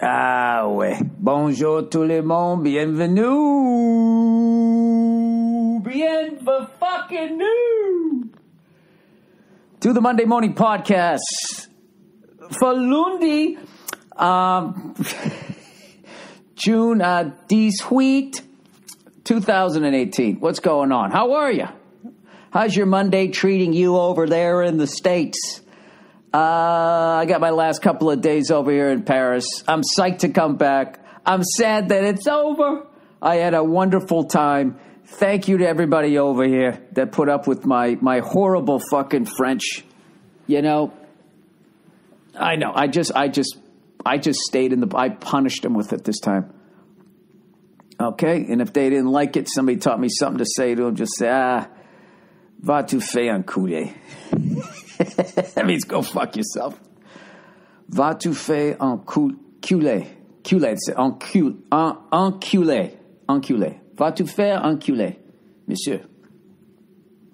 Ah ouais. Bonjour tout le monde. Bienvenue. Bienvenue to the Monday Morning Podcast for Lundi, June 18, 2018. What's going on? How are you? How's your Monday treating you over there in the States? I got my last couple of days over here in Paris. I'm psyched to come back. I'm sad that it's over. I had a wonderful time. Thank you to everybody over here that put up with my horrible fucking French. You know, I know. I just stayed in I punished them with it this time. Okay? And if they didn't like it, somebody taught me something to say to them. Just say, va tu fais un couler. That means go fuck yourself. Va tu fais un culé. Culé, c'est enculé. Enculé. Va tu faire enculé, monsieur.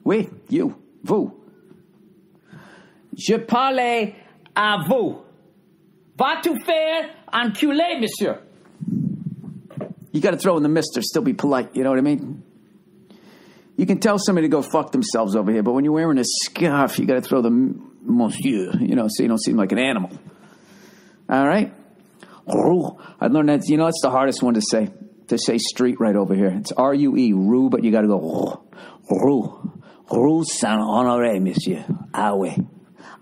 Oui, you, vous. Je parlais à vous. Va tu faire enculé, monsieur. You got to throw in the mister, still be polite, you know what I mean? You can tell somebody to go fuck themselves over here, but when you're wearing a scarf, you got to throw the monsieur, you know, so you don't seem like an animal. All right? I learned that, you know, that's the hardest one to say street right over here. It's R-U-E, rue, but you got to go rue. Rue Saint-Honoré, monsieur. Ah ouais.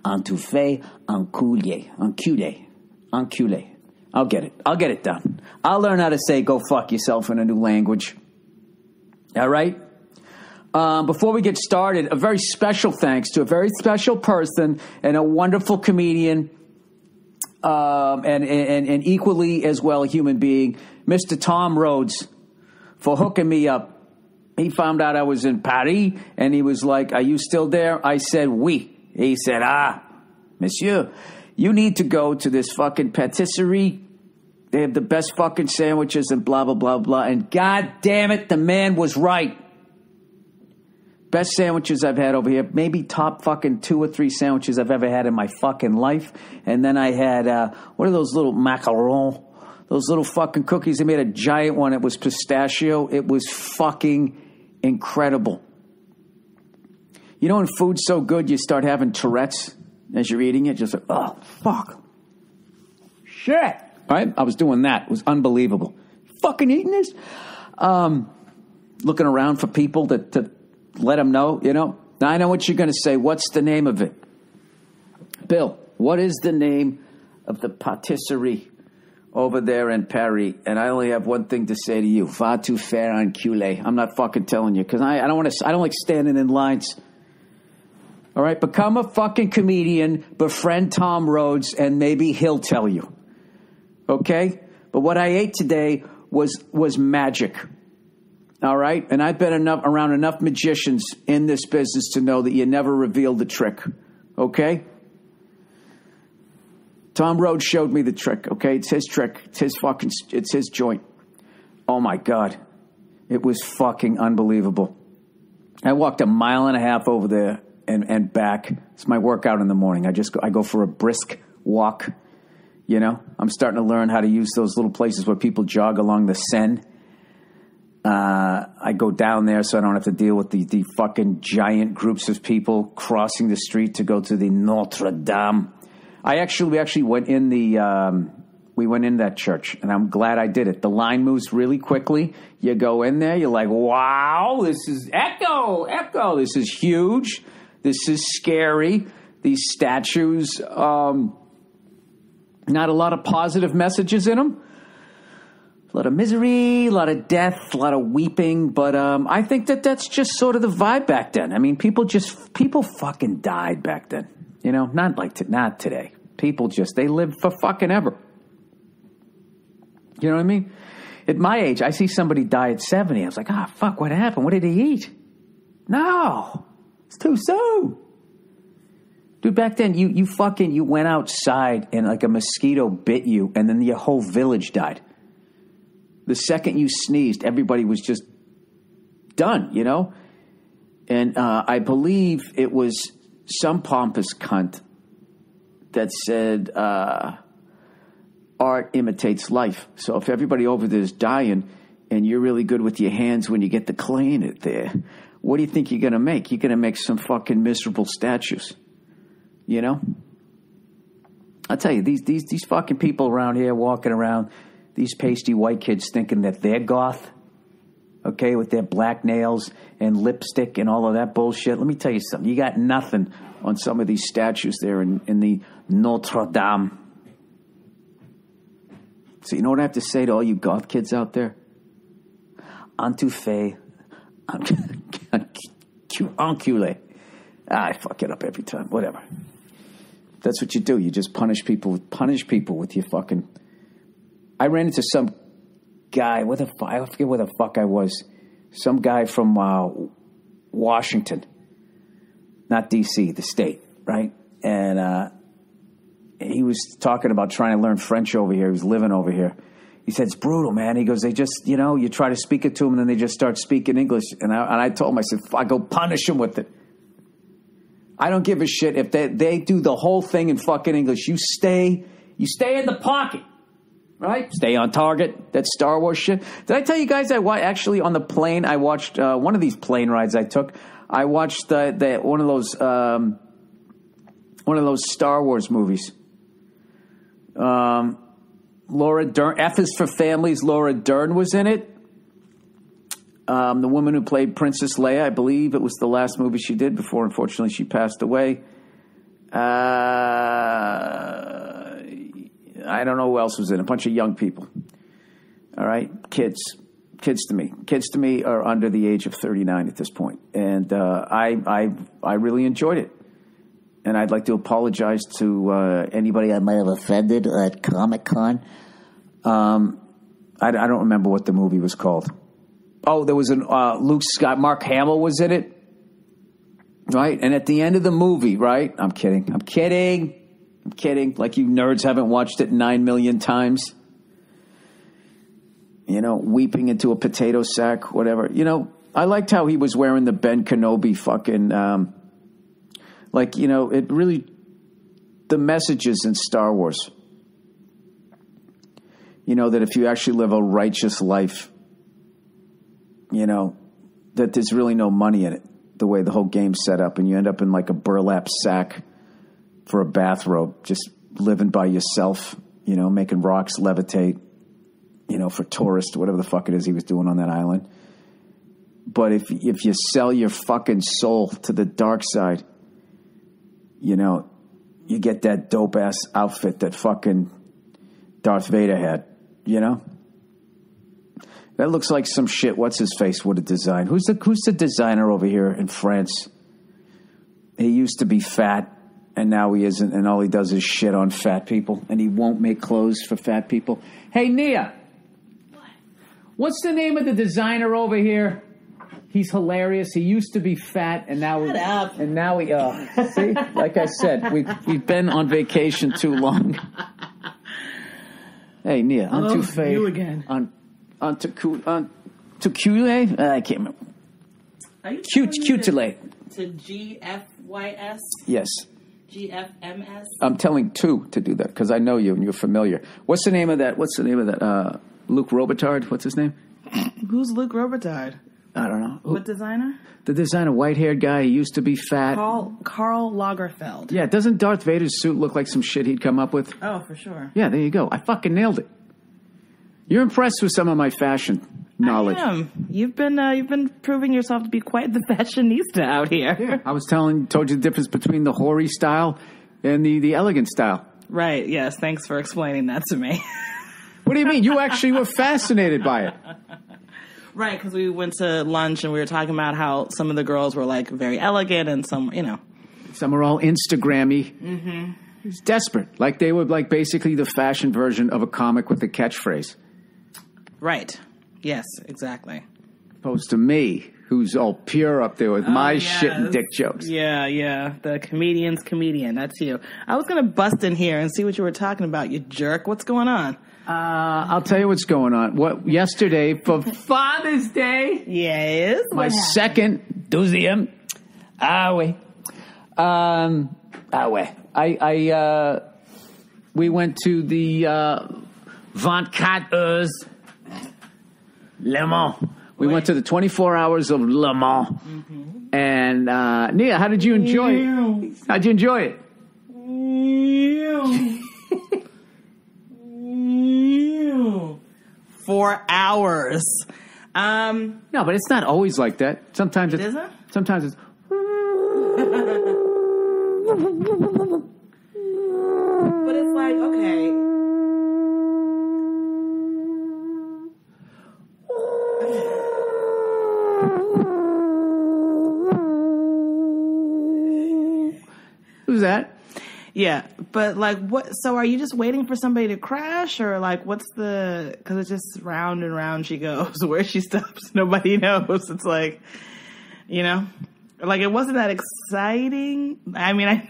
Entoufé, enculé, enculé, enculé. I'll get it done. I'll learn how to say go fuck yourself in a new language. All right? Before we get started, a very special thanks to a very special person and a wonderful comedian, and equally as well a human being, Mr. Tom Rhodes, for hooking me up. He found out I was in Paris, and he was like, "Are you still there?" I said, "Oui." He said, monsieur, you need to go to this fucking patisserie. They have the best fucking sandwiches and blah, blah, blah, blah. And God damn it, the man was right. Best sandwiches I've had over here. Maybe top fucking 2 or 3 sandwiches I've ever had in my fucking life. And then I had, what are those little macarons? Those little fucking cookies. They made a giant one. It was pistachio. It was fucking incredible. You know when food's so good you start having Tourette's as you're eating it? Just like, oh, fuck. Shit. Right? I was doing that. It was unbelievable. Fucking eating this? Looking around for people to let them know, you know. Now, I know what you're going to say. What's the name of it? Bill, what is the name of the patisserie over there in Paris? And I only have one thing to say to you. Va tu faire enculé. I'm not fucking telling you because I don't like standing in lines. All right? Become a fucking comedian, befriend Tom Rhodes, and maybe he'll tell you. Okay? But what I ate today was magic. All right? And I've been around enough magicians in this business to know that you never reveal the trick. Okay? Tom Rhodes showed me the trick. Okay? It's his trick. It's his joint. Oh my God. It was fucking unbelievable. I walked 1.5 miles over there and back. It's my workout in the morning. I go for a brisk walk. You know, I'm starting to learn how to use those little places where people jog along the Seine. I go down there so I don't have to deal with the fucking giant groups of people crossing the street to go to the Notre Dame. We actually went in we went in that church, and I'm glad I did it. The line moves really quickly. You go in there, you're like, wow, this is echo. This is huge. This is scary. These statues, not a lot of positive messages in them. A lot of misery, a lot of death, a lot of weeping. But I think that's just sort of the vibe back then. I mean, people fucking died back then. You know, not today. People they lived for fucking ever. You know what I mean? At my age, I see somebody die at 70. I was like, fuck, what happened? What did he eat? No, it's too soon. Dude, back then, you went outside and like a mosquito bit you, and then your whole village died. The second you sneezed, everybody was just done, you know? And I believe it was some pompous cunt that said, art imitates life. So if everybody over there is dying and you're really good with your hands when you get to clean it there, what do you think you're going to make? You're going to make some fucking miserable statues. You know? I'll tell you, these fucking people around here walking around, these pasty white kids thinking that they're goth, okay, with their black nails and lipstick and all of that bullshit. Let me tell you something. You got nothing on some of these statues there in the Notre Dame. So you know what I have to say to all you goth kids out there? Entoufé. Enculé. I fuck it up every time. Whatever. That's what you do. You just punish people with your fucking... I ran into some guy, I forget where the fuck I was. Some guy from Washington. Not D.C., the state, right? And he was talking about trying to learn French over here. He was living over here. He said, it's brutal, man. He goes, they just, you try to speak it to them, and then they just start speaking English. And I told him, I said, I go punish them with it. I don't give a shit if they do the whole thing in fucking English. You stay in the pocket, right? Stay on target. That Star Wars shit. Did I tell you guys actually on the plane, I watched one of these plane rides I took. I watched one of those Star Wars movies. Laura Dern, F is for Families. Laura Dern was in it. The woman who played Princess Leia, I believe it was the last movie she did before, unfortunately, she passed away. I don't know who else was in it. A bunch of young people. All right? Kids to me. Kids to me are under the age of 39 at this point. And I really enjoyed it. And I'd like to apologize to anybody I might have offended at Comic-Con. I don't remember what the movie was called. Oh, there was Luke Scott. Mark Hamill was in it. Right? And at the end of the movie, right? I'm kidding. Like you nerds haven't watched it 9 million times. Weeping into a potato sack, whatever. I liked how he was wearing the Ben Kenobi fucking... it really... The messages in Star Wars. That if you actually live a righteous life... that there's really no money in it, the way the whole game's set up, and you end up in like a burlap sack for a bathrobe, just living by yourself, making rocks levitate, for tourists, whatever the fuck it is he was doing on that island. But if you sell your fucking soul to the dark side, you get that dope-ass outfit that fucking Darth Vader had, That looks like some shit. What's his face would have designed? Who's the designer over here in France? He used to be fat, and now he isn't, and all he does is shit on fat people, and he won't make clothes for fat people. Hey, Nia. What? What's the name of the designer over here? He's hilarious. He used to be fat, and now see, like I said, we've been on vacation too long. Hey, Nia, I'm too fat. You again. On Tequila? I can't remember. Cutile. To GFYS? Yes. GFMS? I'm telling two to do that because I know you and you're familiar. What's the name of that? Luke Robitaille? What's his name? Who's Luke Robitaille? I don't know. What designer? The designer, white-haired guy. He used to be fat. Karl Lagerfeld. Yeah, doesn't Darth Vader's suit look like some shit he'd come up with? Oh, for sure. Yeah, there you go. I fucking nailed it. You're impressed with some of my fashion knowledge. I am. You've been proving yourself to be quite the fashionista out here. Yeah, I was told you the difference between the hoary style and the elegant style. Right. Yes. Thanks for explaining that to me. What do you mean? You actually were fascinated by it. Right, because we went to lunch and we were talking about how some of the girls were like very elegant and some, Some are all Instagrammy. Mm-hmm. It's desperate. Like they were like basically the fashion version of a comic with a catchphrase. Right. Yes, exactly. Opposed to me, who's all pure up there with my shit and dick jokes. Yeah. The comedian's comedian. That's you. I was going to bust in here and see what you were talking about, you jerk. What's going on? I'll tell you what's going on. Yesterday for Father's Day. Yes. My second deuxième. We went to the 24 heures Le Mans. We went to the 24 hours of Le Mans. Mm-hmm. And, Nia, how did you enjoy it? How'd you enjoy it? 4 hours. No, but it's not always like that. Sometimes it isn't? Sometimes it's... But it's like, okay. Who's that? Yeah, but like, what? So, are you just waiting for somebody to crash, or like, what's the? Because it's just round and round she goes. Where she stops, nobody knows. It's like, you know, like it wasn't that exciting. I mean,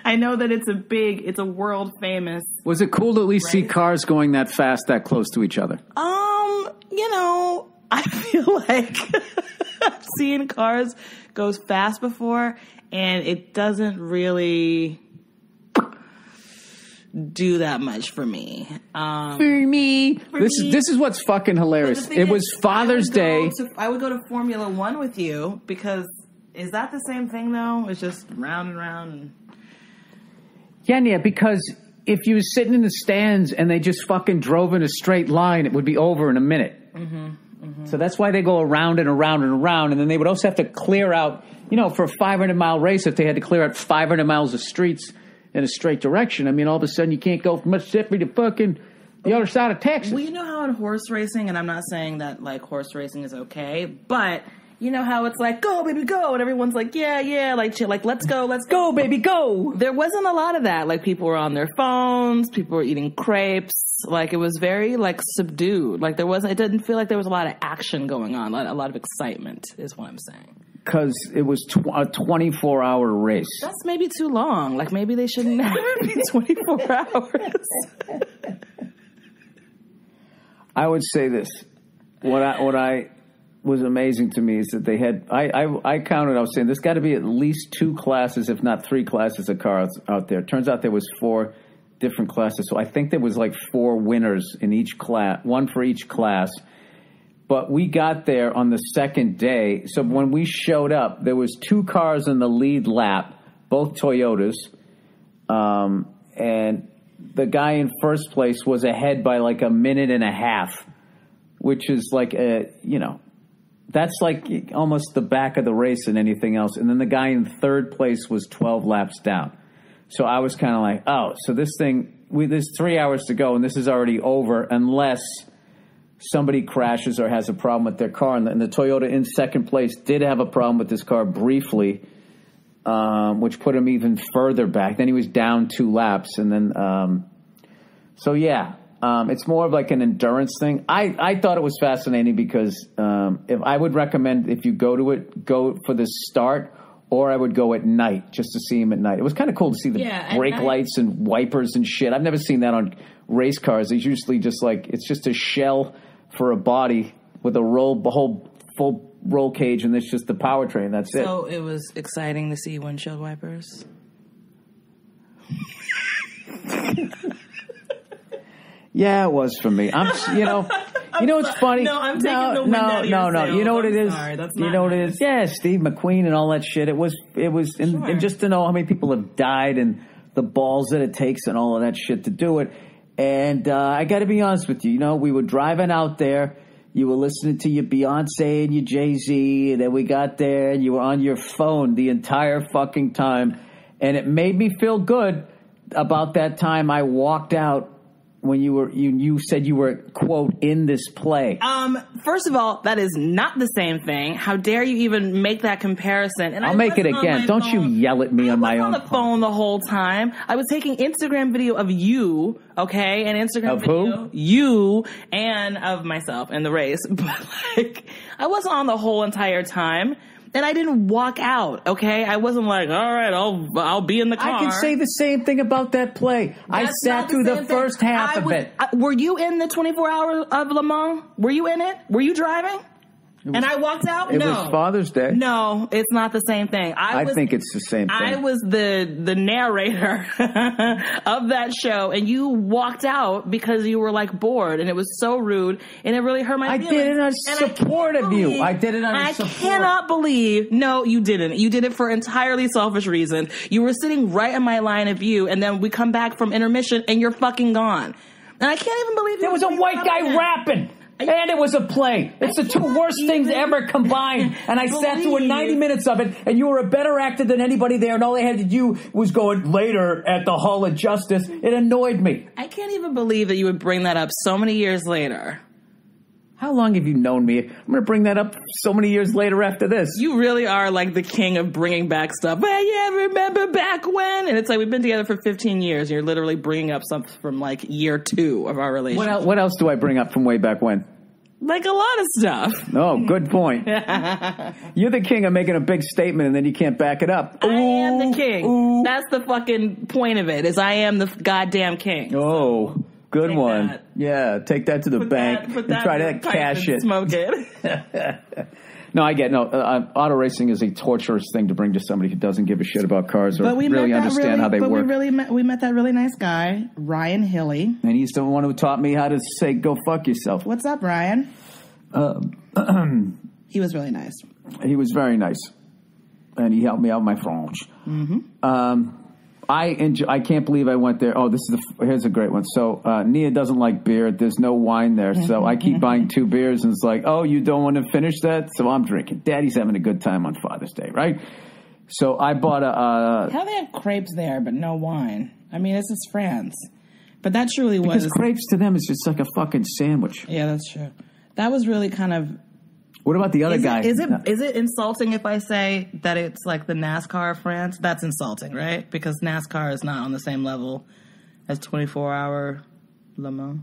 I know that it's a world famous. Was it cool to at least see cars going that fast, that close to each other? You know, I feel like I've seen cars go fast before, and it doesn't really do that much for me. This is what's fucking hilarious. It was Father's Day. I would go to Formula One with you because is that the same thing though? It's just round and round. And... Yeah, because if you were sitting in the stands and they just fucking drove in a straight line, it would be over in a minute. Mm-hmm, mm-hmm. So that's why they go around and around and around, and then they would also have to clear out, you know, for a 500-mile race, if they had to clear out 500 miles of streets in a straight direction, I mean, all of a sudden you can't go from Mississippi to fucking the other side of Texas. Well, you know how in horse racing, and I'm not saying that, like, horse racing is okay, but... You know how it's like, go, baby, go. And everyone's like, yeah, like, let's go, baby, go. There wasn't a lot of that. Like, people were on their phones. People were eating crepes. Like, it was very, like, subdued. Like, it didn't feel like there was a lot of action going on. A lot of excitement is what I'm saying. Because it was a 24-hour race. That's maybe too long. Like, maybe they shouldn't have it be 24 hours. I would say this. What I was amazing to me is that they had, I counted, I was saying, there's got to be at least 2 classes, if not 3 classes of cars out there. Turns out there was 4 different classes. So I think there was like 4 winners in each class, 1 for each class. But we got there on the second day. So when we showed up, there was 2 cars in the lead lap, both Toyotas. And the guy in first place was ahead by like a minute and a half, which is like that's like almost the back of the race and anything else. And then the guy in third place was 12 laps down. So I was kind of like, oh, so this thing, there's 3 hours to go and this is already over unless somebody crashes or has a problem with their car. And the Toyota in second place did have a problem with this car briefly, which put him even further back. Then he was down 2 laps. And then, it's more of like an endurance thing. I thought it was fascinating because if I would recommend if you go to it, go for the start, or I would go at night just to see him at night. It was kind of cool to see the brake lights and wipers and shit. I've never seen that on race cars. It's usually just like it's just a shell for a body with a whole full roll cage, and it's just the powertrain. That's it. So it was exciting to see windshield wipers. Yeah, it was for me. You know what's funny? No, I'm taking the wind out of your sails. You know what it is? Sorry, that's you know what it is? Yeah, Steve McQueen and all that shit. It was, and just to know how many people have died and the balls that it takes and all of that shit to do it. And I got to be honest with you. You know, we were driving out there. You were listening to your Beyonce and your Jay-Z, and then we got there, and you were on your phone the entire fucking time. And it made me feel good about that time I walked out when you said you were, quote, in this play. First of all, that is not the same thing. How dare you even make that comparison? And I'll make it again. Don't you yell at me on my own. I was on the phone the whole time. I was taking Instagram video of you, okay, and Instagram of video who? You and of myself in the race. But like, I wasn't on the whole entire time. And I didn't walk out, okay? I wasn't like, all right, I'll be in the car. I can say the same thing about that play. I sat through the first half of it. Were you in the 24 hours of Le Mans? Were you in it? Were you driving? And I walked out? It No. was Father's Day. No, it's not the same thing. I think it's the same thing. I was the narrator of that show, and you walked out because you were like bored, and it was so rude, and it really hurt my feelings. I did it on support of you. I did it on support. I cannot believe. No, you didn't. You did it for entirely selfish reasons. You were sitting right in my line of view, and then we come back from intermission, and you're fucking gone. And I can't even believe there was a white guy rapping. And it was a play. It's the two worst things ever combined. And I sat through 90 minutes of it, and you were a better actor than anybody there, and all they had to do was go later at the Hall of Justice. It annoyed me. I can't even believe that you would bring that up so many years later. How long have you known me? I'm going to bring that up so many years later after this. You really are like the king of bringing back stuff. Well, yeah, remember back when? And it's like, we've been together for 15 years. And you're literally bringing up something from like year 2 of our relationship. What else do I bring up from way back when? Like a lot of stuff. Oh, good point. You're the king of making a big statement and then you can't back it up. I am the king. That's the fucking point of it, is I am the goddamn king. Oh, good Take one. that. Yeah, take that to the bank and try to cash it. Smoke it. No, I get auto racing is a torturous thing to bring to somebody who doesn't give a shit about cars or really understand how they work. We met that really nice guy, Ryan Hilly. And he's the one who taught me how to say, go fuck yourself. What's up, Ryan? He was really nice. He was very nice. And he helped me out with my French. Mm-hmm. I can't believe I went there. Oh, here's a great one. So Nia doesn't like beer. There's no wine there. So I keep buying 2 beers, and it's like, oh, you don't want to finish that? So I'm drinking. Daddy's having a good time on Father's Day, right? So I bought How they have crepes there, but no wine? I mean, this is France. But that truly was... Because crepes to them is just like a fucking sandwich. Yeah, that's true. That was really kind of... What about the other guy? Is it insulting if I say that it's like the NASCAR of France? That's insulting, right? Because NASCAR is not on the same level as 24-hour Le Mans.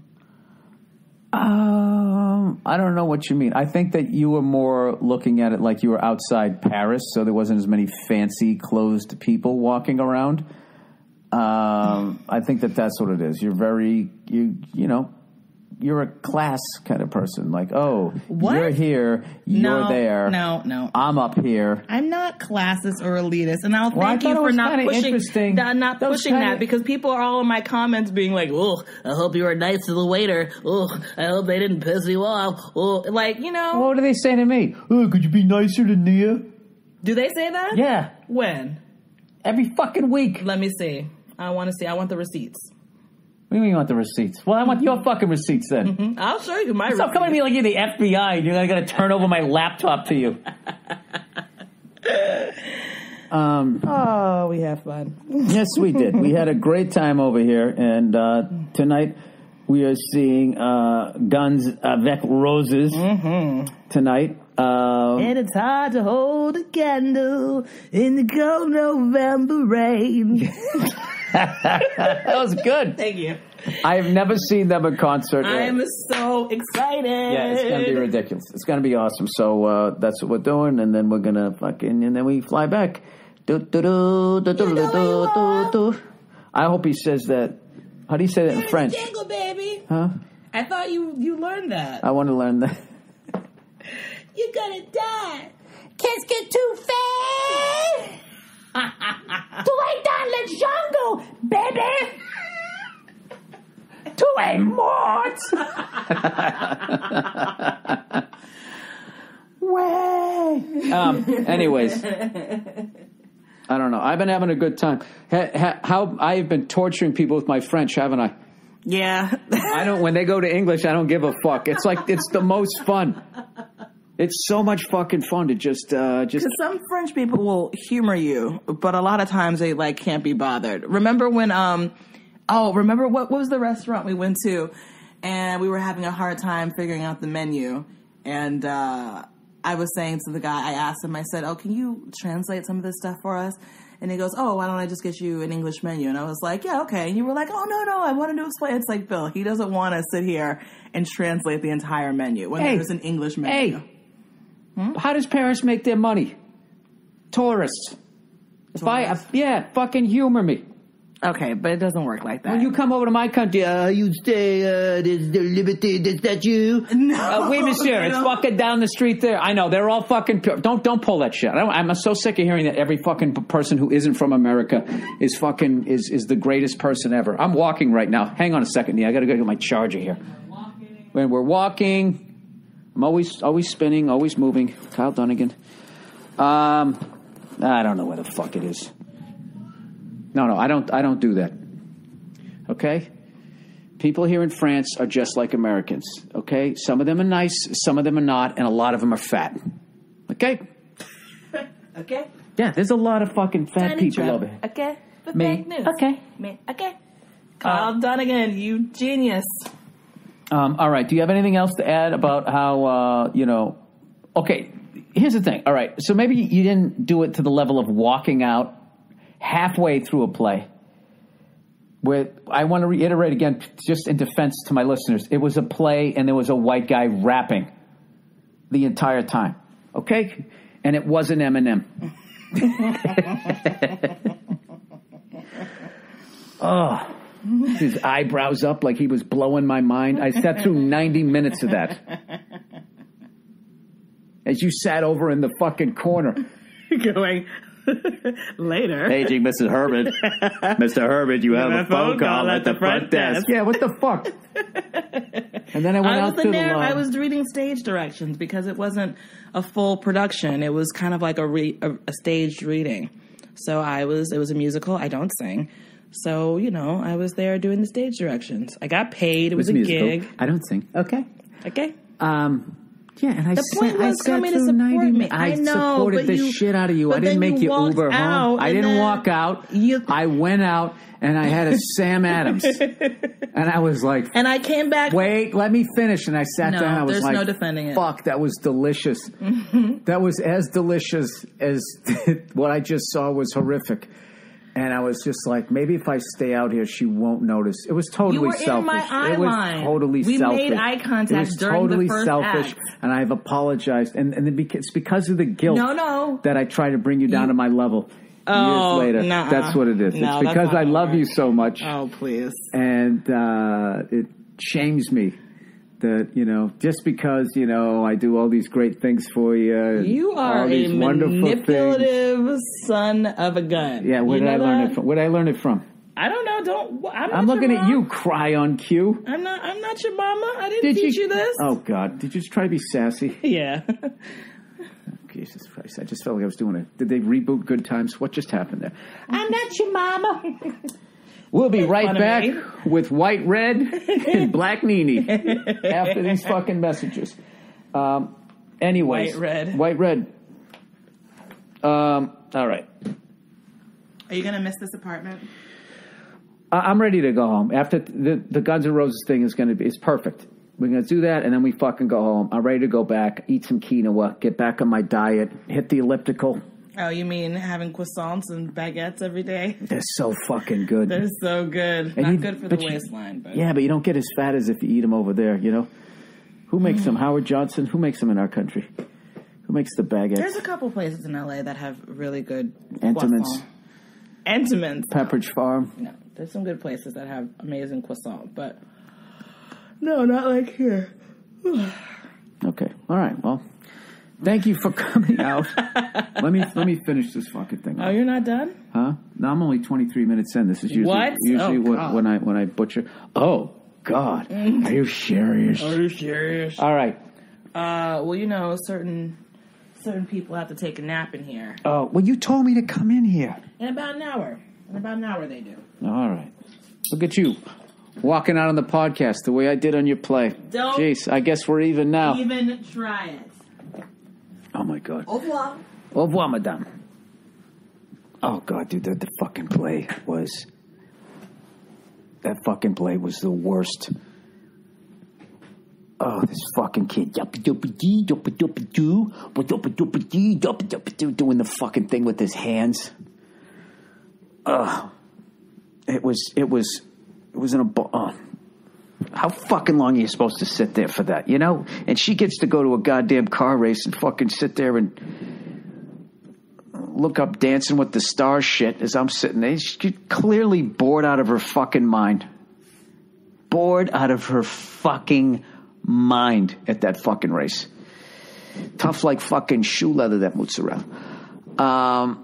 I don't know what you mean. I think that you were more looking at it like you were outside Paris, so there wasn't as many fancy, closed people walking around. I think that's what it is. You're very, you know... You're a class kind of person. Like, oh, what? You're here, you're there. No. I'm up here. I'm not classist or elitist. And I'll thank you for not pushing that, because people are all in my comments being like, oh, I hope you were nice to the waiter. Oh, I hope they didn't piss you off. Oh, like, you know. What do they say to me? Oh, could you be nicer to Nia? Do they say that? Yeah. When? Every fucking week. Let me see. I want to see. I want the receipts. What do you mean you want the receipts? Well, I want your fucking receipts then. Mm-hmm. I'll show you my receipts. Stop coming to me like you're the FBI and you're going to turn over my laptop to you. We have fun. Yes, we did. We had a great time over here. And tonight we are seeing Guns Avec Roses tonight. And it's hard to hold a candle in the cold November rain. That was good. Thank you. I have never seen them in concert. I am so excited. Yeah, it's going to be ridiculous. It's going to be awesome. So that's what we're doing, and then we're going to and then we fly back. I hope he says that. How do you say that in French? Jingle, baby. Huh? I thought you learned that. I want to learn that. You're going to die. Qu'est-ce que tu fais? Tu es dans le jungle, baby. Tu es mort. Anyways, I don't know. I've been having a good time. How I've been torturing people with my French, haven't I? Yeah. I don't. When they go to English, I don't give a fuck. It's like it's the most fun. It's so much fucking fun to just. Because some French people will humor you, but a lot of times they like can't be bothered. Remember when? Remember what was the restaurant we went to, and we were having a hard time figuring out the menu, and I was saying to the guy, I asked him, I said, "Oh, can you translate some of this stuff for us?" And he goes, "Oh, why don't I just get you an English menu?" And I was like, "Yeah, okay." And you were like, "Oh, no, I wanted to explain." It's like, Bill, he doesn't want to sit here and translate the entire menu when there's an English menu. Hey. How does Paris make their money? Tourists. Fucking humor me. Okay, but it doesn't work like that. When you come over to my country, you say, there's the liberty, is that you? No. Wait, monsieur, it's fucking down the street there. I know, they're all fucking pure. Don't pull that shit. I'm so sick of hearing that every fucking person who isn't from America is fucking, is the greatest person ever. I'm walking right now. Hang on a second, I gotta go get my charger here. When we're walking, I'm always spinning, always moving. Kyle Dunnigan. I don't know where the fuck it is. No, I don't do that. Okay? People here in France are just like Americans. Okay? Some of them are nice, some of them are not, and a lot of them are fat. Okay? Okay. Yeah, there's a lot of fucking fat Tiny people Trip. over here. Okay. The Me. fake news. Okay. Me. Okay. Kyle Dunnigan, you genius. All right. Do you have anything else to add about how, okay, here's the thing. All right. So maybe you didn't do it to the level of walking out halfway through a play. Where I want to reiterate again, just in defense to my listeners, it was a play and there was a white guy rapping the entire time. Okay? And it wasn't Eminem. Oh. His eyebrows up like he was blowing my mind. I sat through 90 minutes of that. As you sat over in the fucking corner. Going later. Paging Mrs. Herbert. Mr. Herbert, you have a phone call at the front desk. Yeah, what the fuck? And then I went out to the lawn. I was reading stage directions because it wasn't a full production. It was kind of like a staged reading. So it was a musical. I don't sing. So, I was there doing the stage directions. I got paid. It was a gig. I don't sing. Okay. Okay. Yeah, and I the point was coming to support me. I know, supported the shit out of you. I didn't make you Uber home. I didn't walk out. I went out and I had a Sam Adams. And I was like... And I came back... Wait, let me finish. And I sat down and I was like... there's no defending it. Fuck, that was delicious. That was as delicious as what I just saw was horrific. And I was just like, maybe if I stay out here, she won't notice. It was totally selfish. You were in my eye line. It was totally selfish. We made eye contact during the first act. And I've apologized. And it's because of the guilt that I try to bring you down to my level years later. Nuh-uh. That's what it is. No, it's because I love you so much. Oh, please. And it shames me. That, just because, I do all these great things for you. You are a manipulative son of a gun. Yeah, where did I learn it from? Where did I learn it from? I don't know. I'm looking at you, cry on cue. I'm not your mama. I didn't teach you this. Oh, God. Did you just try to be sassy? Yeah. Jesus Christ. I just felt like I was doing it. Did they reboot Good Times? What just happened there? I'm not your mama. We'll be right back with White Red and Black Nene after these fucking messages. Anyways. White Red. All right. Are you going to miss this apartment? I'm ready to go home. After the Guns N' Roses thing it's perfect. We're going to do that, and then we fucking go home. I'm ready to go back, eat some quinoa, get back on my diet, hit the elliptical. Oh, you mean having croissants and baguettes every day? They're so fucking good. They're so good. Not good for the waistline. But. Yeah, but you don't get as fat as if you eat them over there, Who makes them? Howard Johnson? Who makes them in our country? Who makes the baguettes? There's a couple places in L.A. that have really good Entenmann's. Pepperidge Farm. No, there's some good places that have amazing croissant, but no, not like here. Okay. All right. Well, thank you for coming out. Let me finish this fucking thing. Oh, you're not done? Huh? No, I'm only 23 minutes in. This is usually when I butcher. Oh God, are you serious? Are you serious? All right. Well, certain people have to take a nap in here. Oh, well, you told me to come in here. In about an hour. They do. All right. Look at you. Walking out on the podcast the way I did on your play. Don't. Jeez, I guess we're even now. Even try it. Oh, my God. Au revoir. Au revoir, madame. Oh, God, dude, the fucking play was... That fucking play was the worst. Oh, this fucking kid. Doing the fucking thing with his hands. It was in a... how fucking long are you supposed to sit there for that, And she gets to go to a goddamn car race and fucking sit there and... look up Dancing with the Stars shit as I'm sitting there. She's clearly bored out of her fucking mind. Bored out of her fucking mind at that fucking race. Tough like fucking shoe leather, that mozzarella. All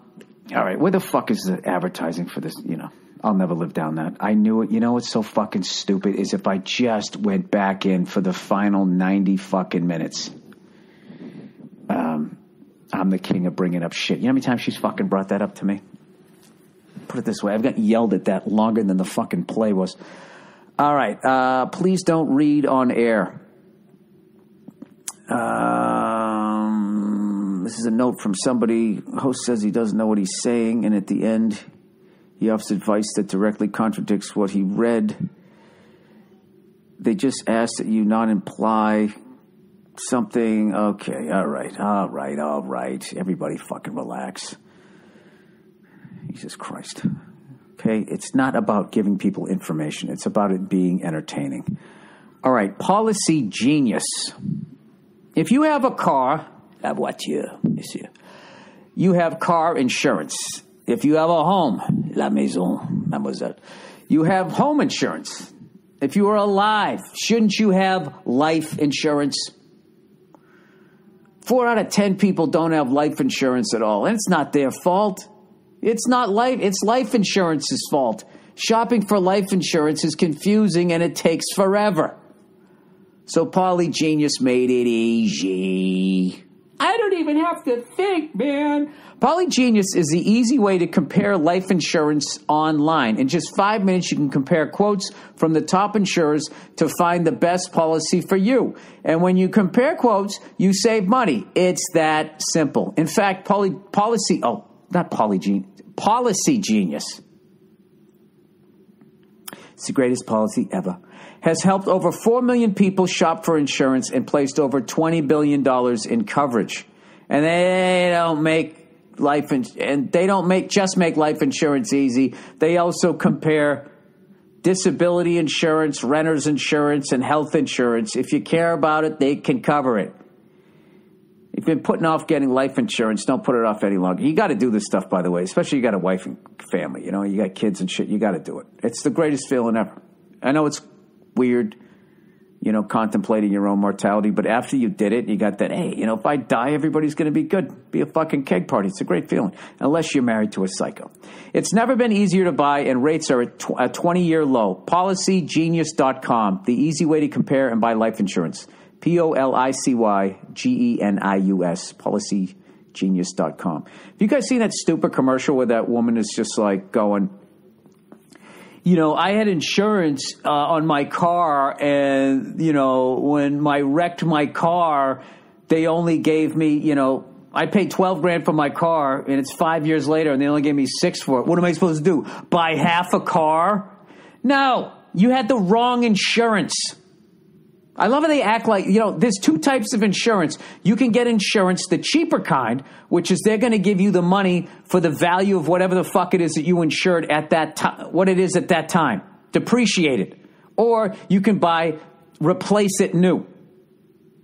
right, where the fuck is the advertising for this? You know, I'll never live down that. I knew it. You know what's so fucking stupid is if I just went back in for the final 90 fucking minutes. I'm the king of bringing up shit. You know how many times she's fucking brought that up to me? Put it this way, I've gotten yelled at that longer than the fucking play was. All right, please don't read on air. This is a note from somebody. Host says he doesn't know what he's saying, and at the end, he offers advice that directly contradicts what he read. They just ask that you not imply something. Okay, all right. Everybody fucking relax. Jesus Christ. Okay, it's not about giving people information. It's about it being entertaining. All right, Policy Genius. If you have a car, la voiture, monsieur, you have car insurance. If you have a home, la maison, mademoiselle, you have home insurance. If you are alive, shouldn't you have life insurance? 4 out of 10 people don't have life insurance at all, and it's not their fault. It's life insurance's fault. Shopping for life insurance is confusing and it takes forever. So Polygenius made it easy. I don't even have to think, man. Polygenius is the easy way to compare life insurance online. In just 5 minutes, you can compare quotes from the top insurers to find the best policy for you. And when you compare quotes, you save money. It's that simple. In fact, Policy Genius. It's the greatest policy ever. Has helped over 4 million people shop for insurance and placed over $20 billion in coverage. And they don't make just make life insurance easy. They also compare disability insurance, renter's insurance, and health insurance. If you care about it, they can cover it. If you've been putting off getting life insurance, don't put it off any longer. You got to do this stuff, by the way, especially you got a wife and family. You know, you got kids and shit. You got to do it. It's the greatest feeling ever. I know it's weird, you know, contemplating your own mortality, but after you did it, you got that, hey, you know, if I die, everybody's going to be good. Be a fucking keg party. It's a great feeling, unless you're married to a psycho. It's never been easier to buy, and rates are at a 20-year low. PolicyGenius.com, the easy way to compare and buy life insurance. PolicyGenius, PolicyGenius.com. Have you guys seen that stupid commercial where that woman is just like going, you know, I had insurance on my car, and, you know, when I wrecked my car, they only gave me, you know, I paid $12,000 for my car, and it's 5 years later, and they only gave me $6,000 for it. What am I supposed to do? Buy half a car? No, you had the wrong insurance. I love how they act like, you know, there's 2 types of insurance. You can get insurance, the cheaper kind, which is they're going to give you the money for the value of whatever the fuck it is that you insured at that time, what it is at that time, depreciated. Or you can replace it new.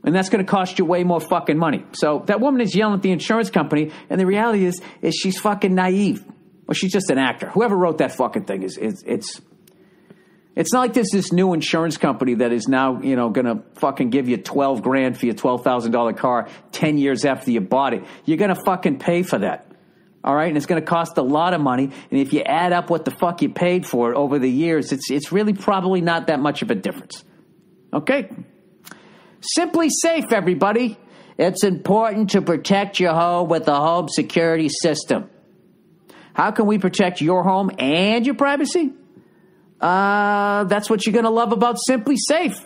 And that's going to cost you way more fucking money. So that woman is yelling at the insurance company, and the reality is she's fucking naive. Or she's just an actor. Whoever wrote that fucking thing it's not like there's this new insurance company that is now, you know, going to fucking give you $12,000 for your $12,000 car 10 years after you bought it. You're going to fucking pay for that. All right? And it's going to cost a lot of money. And if you add up what the fuck you paid for it over the years, it's really probably not that much of a difference. Okay? Simply Safe, everybody. It's important to protect your home with a home security system. How can we protect your home and your privacy? That's what you're going to love about Simply Safe.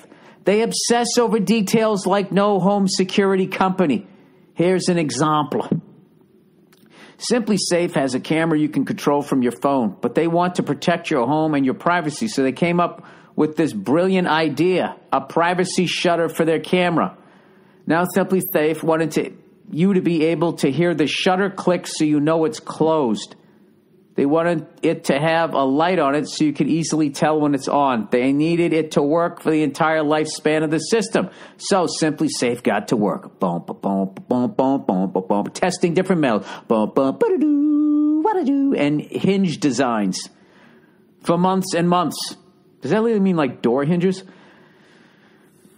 They obsess over details like no home security company. Here's an example. Simply Safe has a camera you can control from your phone, but they want to protect your home and your privacy, so they came up with this brilliant idea, a privacy shutter for their camera. Now Simply Safe wanted you to be able to hear the shutter click so you know it's closed. They wanted it to have a light on it so you could easily tell when it's on. They needed it to work for the entire lifespan of the system. So Simply Safe got to work. Boom, boom, boom, boom, boom, boom, boom, boom. Testing different metals. Boom, boom, ba-da-doo, what-a-doo. And hinge designs for months and months. Does that really mean like door hinges?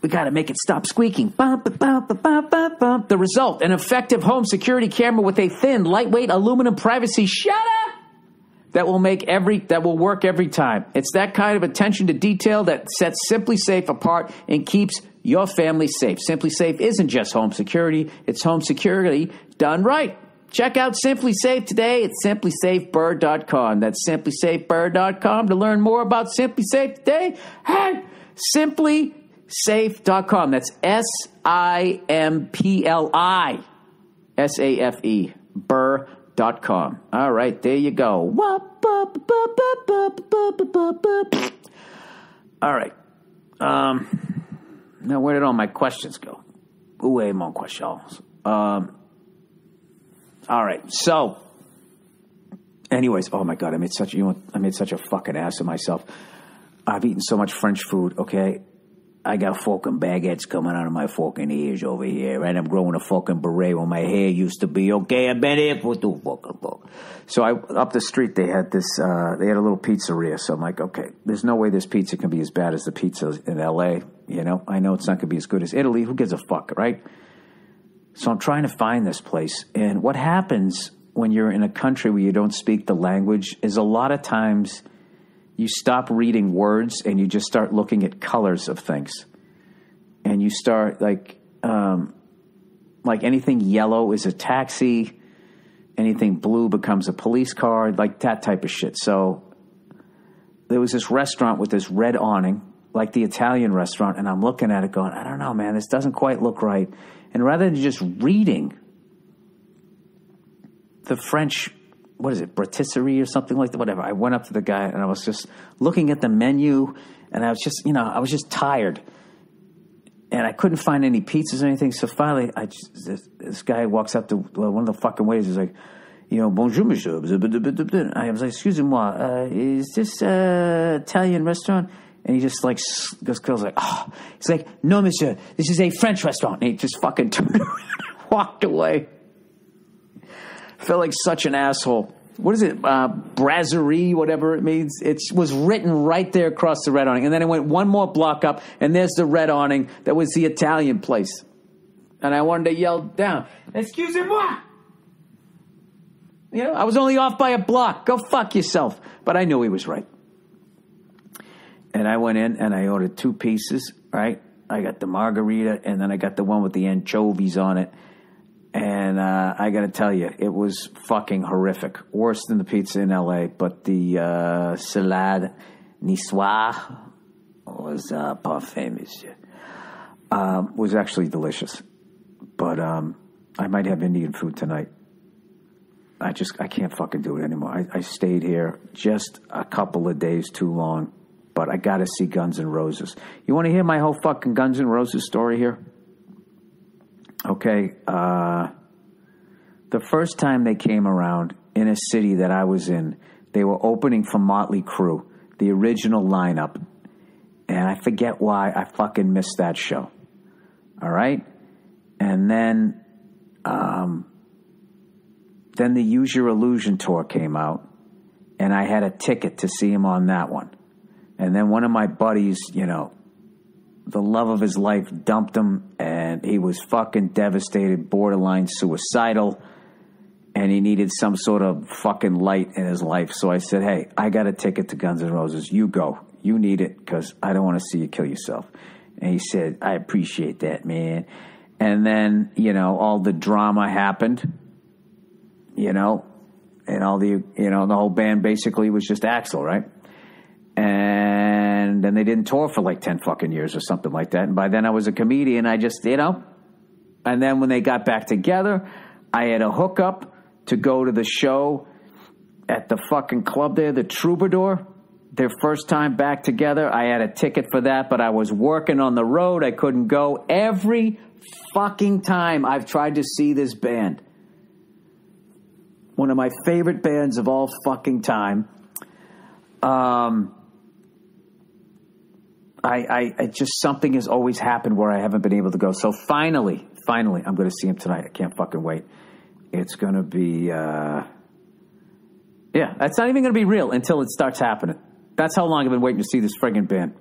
We got to make it stop squeaking. Bum, bum, bum, bum, bum, bum. The result, an effective home security camera with a thin, lightweight aluminum privacy shutter that will work every time. It's that kind of attention to detail that sets Simply Safe apart and keeps your family safe. Simply Safe isn't just home security, it's home security done right. Check out Simply Safe today at simplysafebird.com. That's simplysafebird.com to learn more about Simply Safe today. And simplysafe.com. That's SIMPLISAFE. Burr.com. All right, there you go. All right. Now, where did all my questions go? Où est mon questions? All right. So, anyways, oh my God, I made such a fucking ass of myself. I've eaten so much French food. Okay, I got fucking baguettes coming out of my fucking ears over here, and I'm growing a fucking beret where my hair used to be. Okay, I've been here for too fucking long. So up the street they had this. They had a little pizzeria. So I'm like, okay, there's no way this pizza can be as bad as the pizza in L.A. You know, I know it's not gonna be as good as Italy. Who gives a fuck, right? So I'm trying to find this place, and what happens when you're in a country where you don't speak the language is a lot of times you stop reading words and you just start looking at colors of things. And you start like anything yellow is a taxi, anything blue becomes a police car, like that type of shit. So there was this restaurant with this red awning, like the Italian restaurant, and I'm looking at it going, I don't know, man, this doesn't quite look right. And rather than just reading the French, what is it, Bratisserie or something like that, whatever, I went up to the guy and I was just looking at the menu, and I was just tired. And I couldn't find any pizzas or anything. So finally, this guy walks up to one of the fucking waiters. He's like, bonjour, monsieur. I was like, excusez-moi, is this Italian restaurant? And he just like goes like, oh. He's like, no, monsieur, this is a French restaurant. And he just fucking turned around and walked away. Felt like such an asshole. What is it? Brasserie, whatever it means. It was written right there across the red awning. And then I went one more block up, and there's the red awning. That was the Italian place. And I wanted to yell down, excusez-moi. I was only off by a block. Go fuck yourself. But I knew he was right. And I went in, and I ordered 2 pieces, right? I got the margarita, and then I got the one with the anchovies on it. And I got to tell you, it was fucking horrific. Worse than the pizza in L.A., but the salade niçoise was parfait, monsieur. Was actually delicious. But I might have Indian food tonight. I can't fucking do it anymore. I stayed here just a couple of days too long, but I got to see Guns N' Roses. You want to hear my whole fucking Guns N' Roses story here? Okay, the first time they came around in a city that I was in, they were opening for Motley Crue, the original lineup, and I forget why I fucking missed that show. All right? And then the Use Your Illusion tour came out, and I had a ticket to see him on that one. And then one of my buddies, the love of his life dumped him, and he was fucking devastated, borderline suicidal, and he needed some sort of fucking light in his life. So I said, hey, I got a ticket to Guns N' Roses. You go. You need it, because I don't want to see you kill yourself. And he said, I appreciate that, man. And then, all the drama happened, and all the, the whole band basically was just Axl, right? And then they didn't tour for like 10 fucking years or something like that. And by then I was a comedian. I just, and then when they got back together, I had a hookup to go to the show at the fucking club there, the Troubadour. Their first time back together. I had a ticket for that, but I was working on the road. I couldn't go. Every fucking time I've tried to see this band, one of my favorite bands of all fucking time. I just, something has always happened where I haven't been able to go. So finally, I'm going to see him tonight. I can't fucking wait. It's going to be, it's not even going to be real until it starts happening. That's how long I've been waiting to see this friggin' band.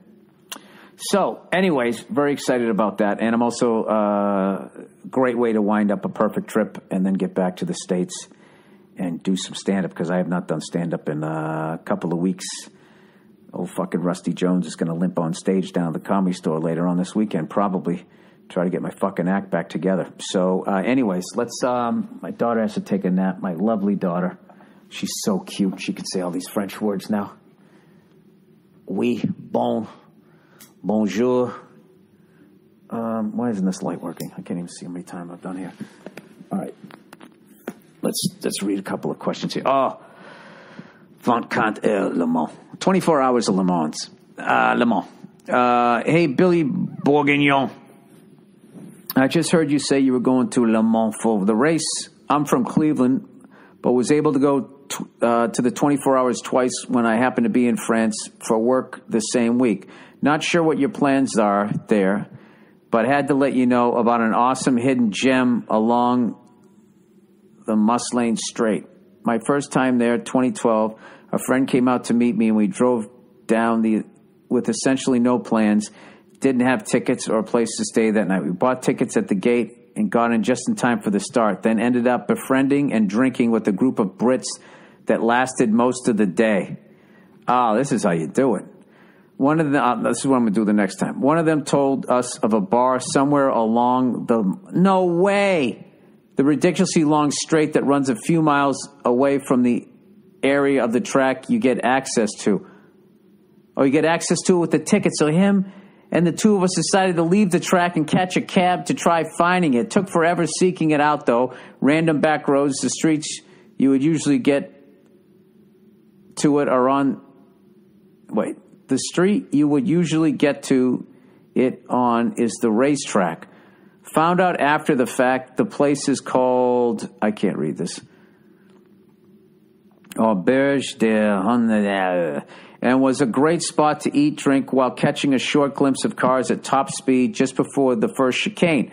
So, anyways, very excited about that. And I'm also, great way to wind up a perfect trip and then get back to the States and do some stand-up, because I have not done stand-up in a couple of weeks. Old fucking Rusty Jones is going to limp on stage down at the Comedy Store later on this weekend, probably try to get my fucking act back together. So, anyways, let's, my daughter has to take a nap, my lovely daughter. She's so cute. She can say all these French words now. Oui, bon, bonjour. Why isn't this light working? I can't even see how many times I've done here. All right. Let's read a couple of questions here. Oh, 24 Le Mans. 24 hours of Le Mans. Le Mans. Hey, Billy Bourguignon. I just heard you say you were going to Le Mans for the race. I'm from Cleveland, but was able to go to the 24 hours twice when I happened to be in France for work the same week. Not sure what your plans are there, but had to let you know about an awesome hidden gem along the Muslane Strait. My first time there, 2012, a friend came out to meet me, and we drove down with essentially no plans, didn't have tickets or a place to stay that night. We bought tickets at the gate and got in just in time for the start, then ended up befriending and drinking with a group of Brits that lasted most of the day. Oh, this is how you do it. One of them, this is what I'm going to do the next time. One of them told us of a bar somewhere along the ridiculously long straight that runs a few miles away from the area of the track you get access to. Oh, you get access to it with the ticket. So him and the two of us decided to leave the track and catch a cab to try finding it. Took forever seeking it out, though. Random back roads, the streets you would usually get to it are on... Wait. The street you would usually get to it on is the racetrack. Found out after the fact the place is called... I can't read this. Auberge de Honneur, and was a great spot to eat, drink, while catching a short glimpse of cars at top speed just before the first chicane.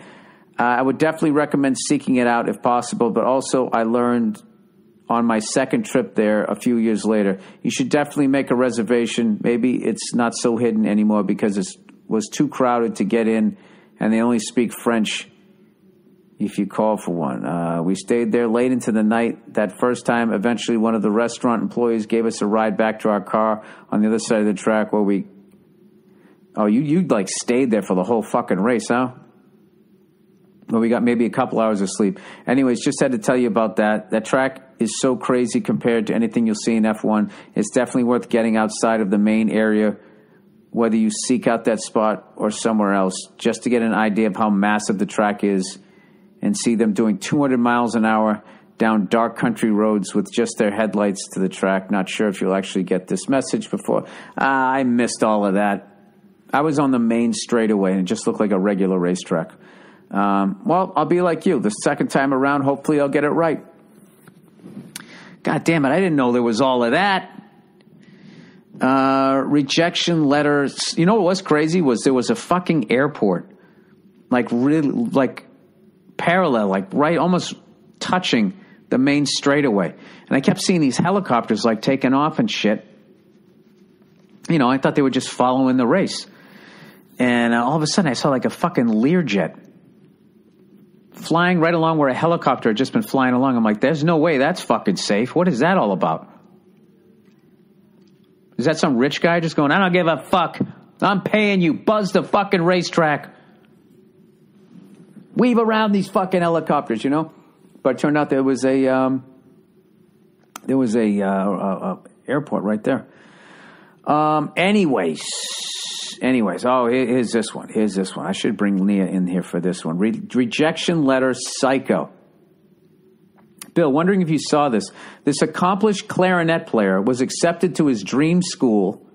I would definitely recommend seeking it out if possible, but also I learned on my second trip there a few years later, you should definitely make a reservation. Maybe it's not so hidden anymore because it was too crowded to get in, and they only speak French if you call for one. We stayed there late into the night that first time. Eventually, one of the restaurant employees gave us a ride back to our car on the other side of the track where we... Oh, you like stayed there for the whole fucking race, huh? Well, we got maybe a couple hours of sleep. Anyways, just had to tell you about that. That track is so crazy compared to anything you'll see in F1. It's definitely worth getting outside of the main area, whether you seek out that spot or somewhere else, just to get an idea of how massive the track is and see them doing 200 miles an hour down dark country roads with just their headlights to the track. Not sure if you'll actually get this message before. I missed all of that. I was on the main straightaway and it just looked like a regular racetrack. Well, I'll be like you. The second time around, hopefully I'll get it right. God damn it, I didn't know there was all of that. Rejection letters. You know what was crazy was there was a fucking airport, like really, like parallel, like right, almost touching the main straightaway. And I kept seeing these helicopters like taking off and shit. You know, I thought they were just following the race. And all of a sudden I saw like a fucking Learjet flying right along where a helicopter had just been flying along. I'm like, there's no way that's fucking safe. What is that all about? Is that some rich guy just going, I don't give a fuck. I'm paying you. Buzz the fucking racetrack. Weave around these fucking helicopters, you know? But it turned out there was a airport right there. Anyways. Oh, here's this one. I should bring Leah in here for this one. Rejection letter psycho. Bill, wondering if you saw this. This accomplished clarinet player was accepted to his dream school,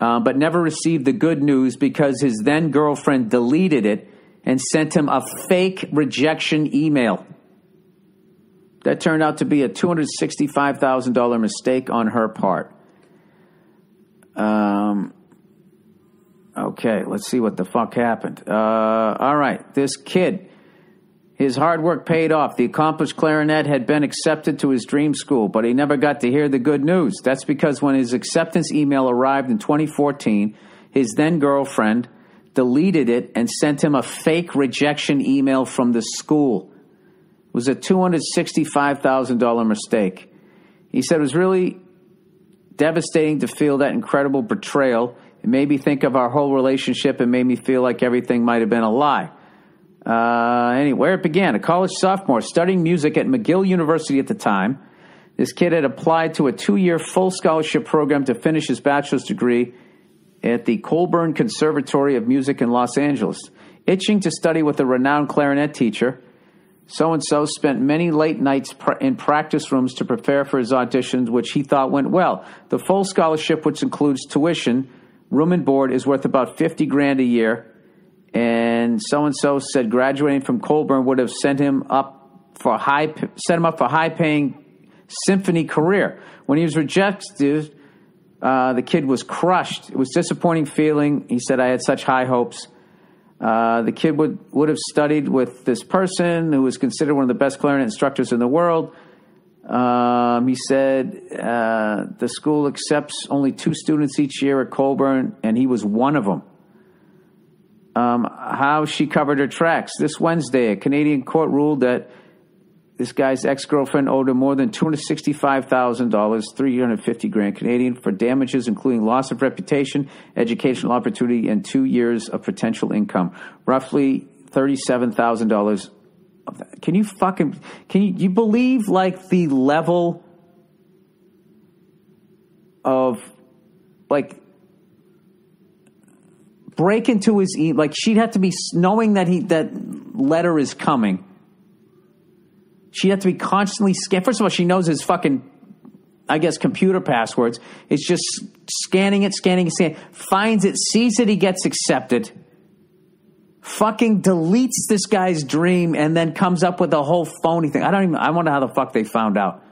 but never received the good news because his then girlfriend deleted it and sent him a fake rejection email. That turned out to be a $265,000 mistake on her part. Okay, let's see what the fuck happened. All right, this kid, his hard work paid off. The accomplished clarinet had been accepted to his dream school, but he never got to hear the good news. That's because when his acceptance email arrived in 2014, his then girlfriend deleted it and sent him a fake rejection email from the school. It was a $265,000 mistake. He said it was really devastating to feel that incredible betrayal. It made me think of our whole relationship and made me feel like everything might have been a lie. Anyway, where it began, a college sophomore studying music at McGill University at the time. This kid had applied to a 2-year full scholarship program to finish his bachelor's degree at the Colburn Conservatory of Music in Los Angeles. Itching to study with a renowned clarinet teacher, so-and-so spent many late nights in practice rooms to prepare for his auditions, which he thought went well. The full scholarship, which includes tuition, room and board, is worth about $50,000 a year. And so-and-so said graduating from Colburn would have set him up for high-paying symphony career. When he was rejected, the kid was crushed. It was a disappointing feeling. He said, I had such high hopes. The kid would have studied with this person who was considered one of the best clarinet instructors in the world. He said the school accepts only 2 students each year at Colburn, and he was one of them. How she covered her tracks. This Wednesday, a Canadian court ruled that this guy's ex-girlfriend owed him more than $265,000, $350,000 Canadian, for damages including loss of reputation, educational opportunity, and 2 years of potential income. Roughly $37,000. Can you believe like the level of like break into his like she'd have to be knowing that that letter is coming. She'd have to be constantly First of all, she knows his fucking, I guess, computer passwords. It's just scanning it, finds it, sees that he gets accepted, fucking deletes this guy's dream, and then comes up with a whole phony thing. I wonder how the fuck they found out.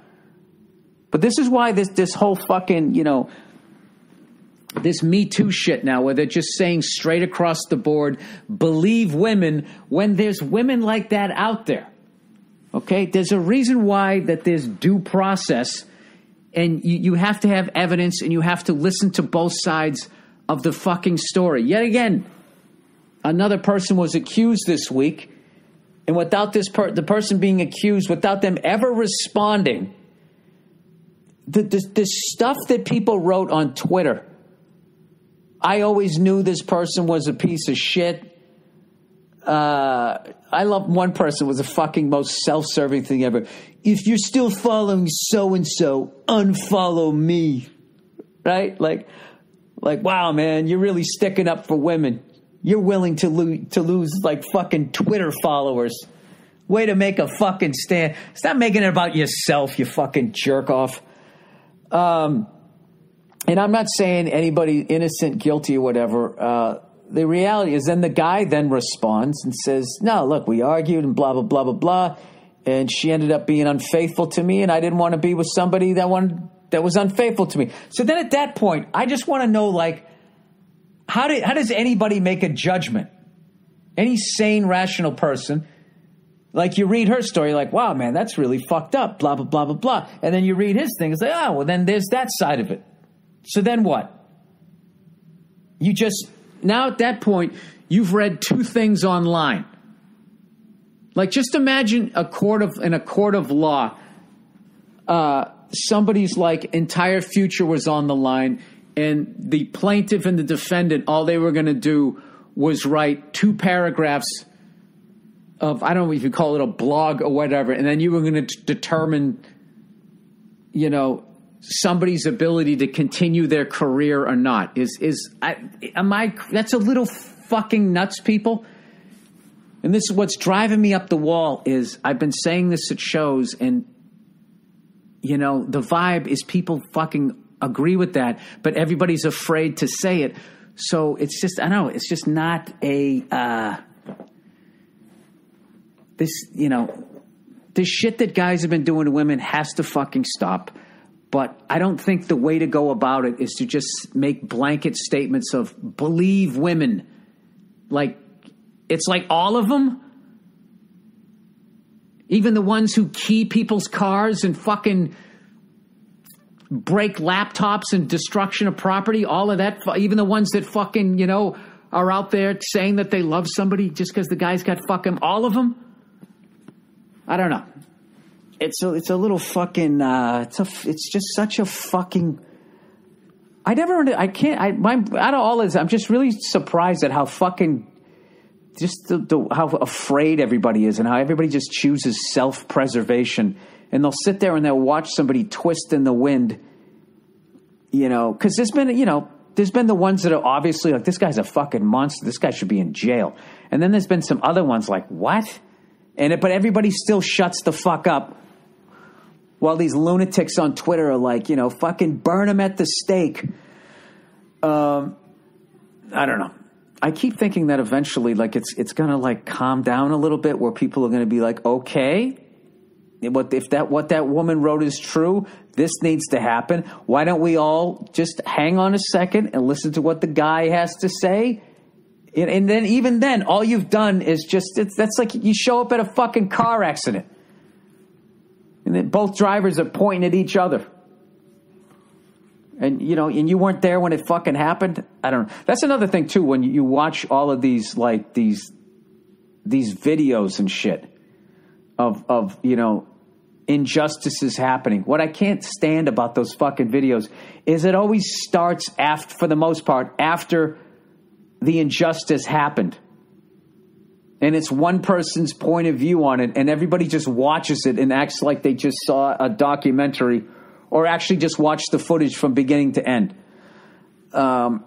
But this is why this whole fucking, this Me Too shit now, where they're just saying straight across the board, believe women, when there's women like that out there. Okay? There's a reason why that there's due process, and you have to have evidence, and you have to listen to both sides of the fucking story. Yet again, another person was accused this week, and without the person being accused, without them ever responding, the stuff that people wrote on Twitter, I always knew this person was a piece of shit. I love one person was the fucking most self-serving thing ever. If you're still following so-and-so, unfollow me. Right? Like, wow, man, you're really sticking up for women. You're willing to lose like fucking Twitter followers. Way to make a fucking stand. Stop making it about yourself, you fucking jerk off. And I'm not saying anybody innocent, guilty, or whatever. The reality is then the guy then responds and says, no, look, we argued and blah, blah, blah, blah, blah. And she ended up being unfaithful to me, and I didn't want to be with somebody that was unfaithful to me. So then at that point, I just want to know, like, how does anybody make a judgment? Any sane, rational person, like you read her story, like, wow, man, that's really fucked up, blah, blah, blah, blah, blah. And then you read his thing, it's like, oh, well, then there's that side of it. So then what? Now at that point, you've read 2 things online. Like, just imagine in a court of law, somebody's like entire future was on the line, and the plaintiff and the defendant, all they were going to do was write 2 paragraphs of, I don't know if you call it a blog or whatever, and then you were going to determine, somebody's ability to continue their career or not. That's a little fucking nuts, people. And this is what's driving me up the wall is I've been saying this at shows, and the vibe is people fucking agree with that, but everybody's afraid to say it. So it's just, I don't know, it's just not the shit that guys have been doing to women has to fucking stop. But I don't think the way to go about it is to just make blanket statements of believe women. Like, it's like all of them. Even the ones who key people's cars and fucking break laptops and destruction of property, all of that. Even the ones that fucking, you know, are out there saying that they love somebody just because the guy's got fucking all of them. I don't know. It's a little fucking. It's just such a fucking. Out of all this, I'm just really surprised at how fucking. Just how afraid everybody is and how everybody just chooses self-preservation. And they'll sit there and they'll watch somebody twist in the wind, you know, because there's been the ones that are obviously like, this guy's a fucking monster. This guy should be in jail. And then there's been some other ones like, what? But everybody still shuts the fuck up while these lunatics on Twitter are like, you know, fucking burn him at the stake. I don't know. I keep thinking that eventually, like, it's going to, like, calm down a little bit where people are going to be like, okay, what that woman wrote is true, this needs to happen. Why don't we all just hang on a second and listen to what the guy has to say? And then even then, all you've done is that's like you show up at a fucking car accident. And then both drivers are pointing at each other. And, you know, and you weren't there when it fucking happened. I don't know. That's another thing, too, when you watch all of these, like, these videos and shit of, you know, injustices happening. What I can't stand about those fucking videos is it always starts, for the most part, after the injustice happened. And it's one person's point of view on it, and everybody just watches it and acts like they just saw a documentary or actually just watch the footage from beginning to end. Or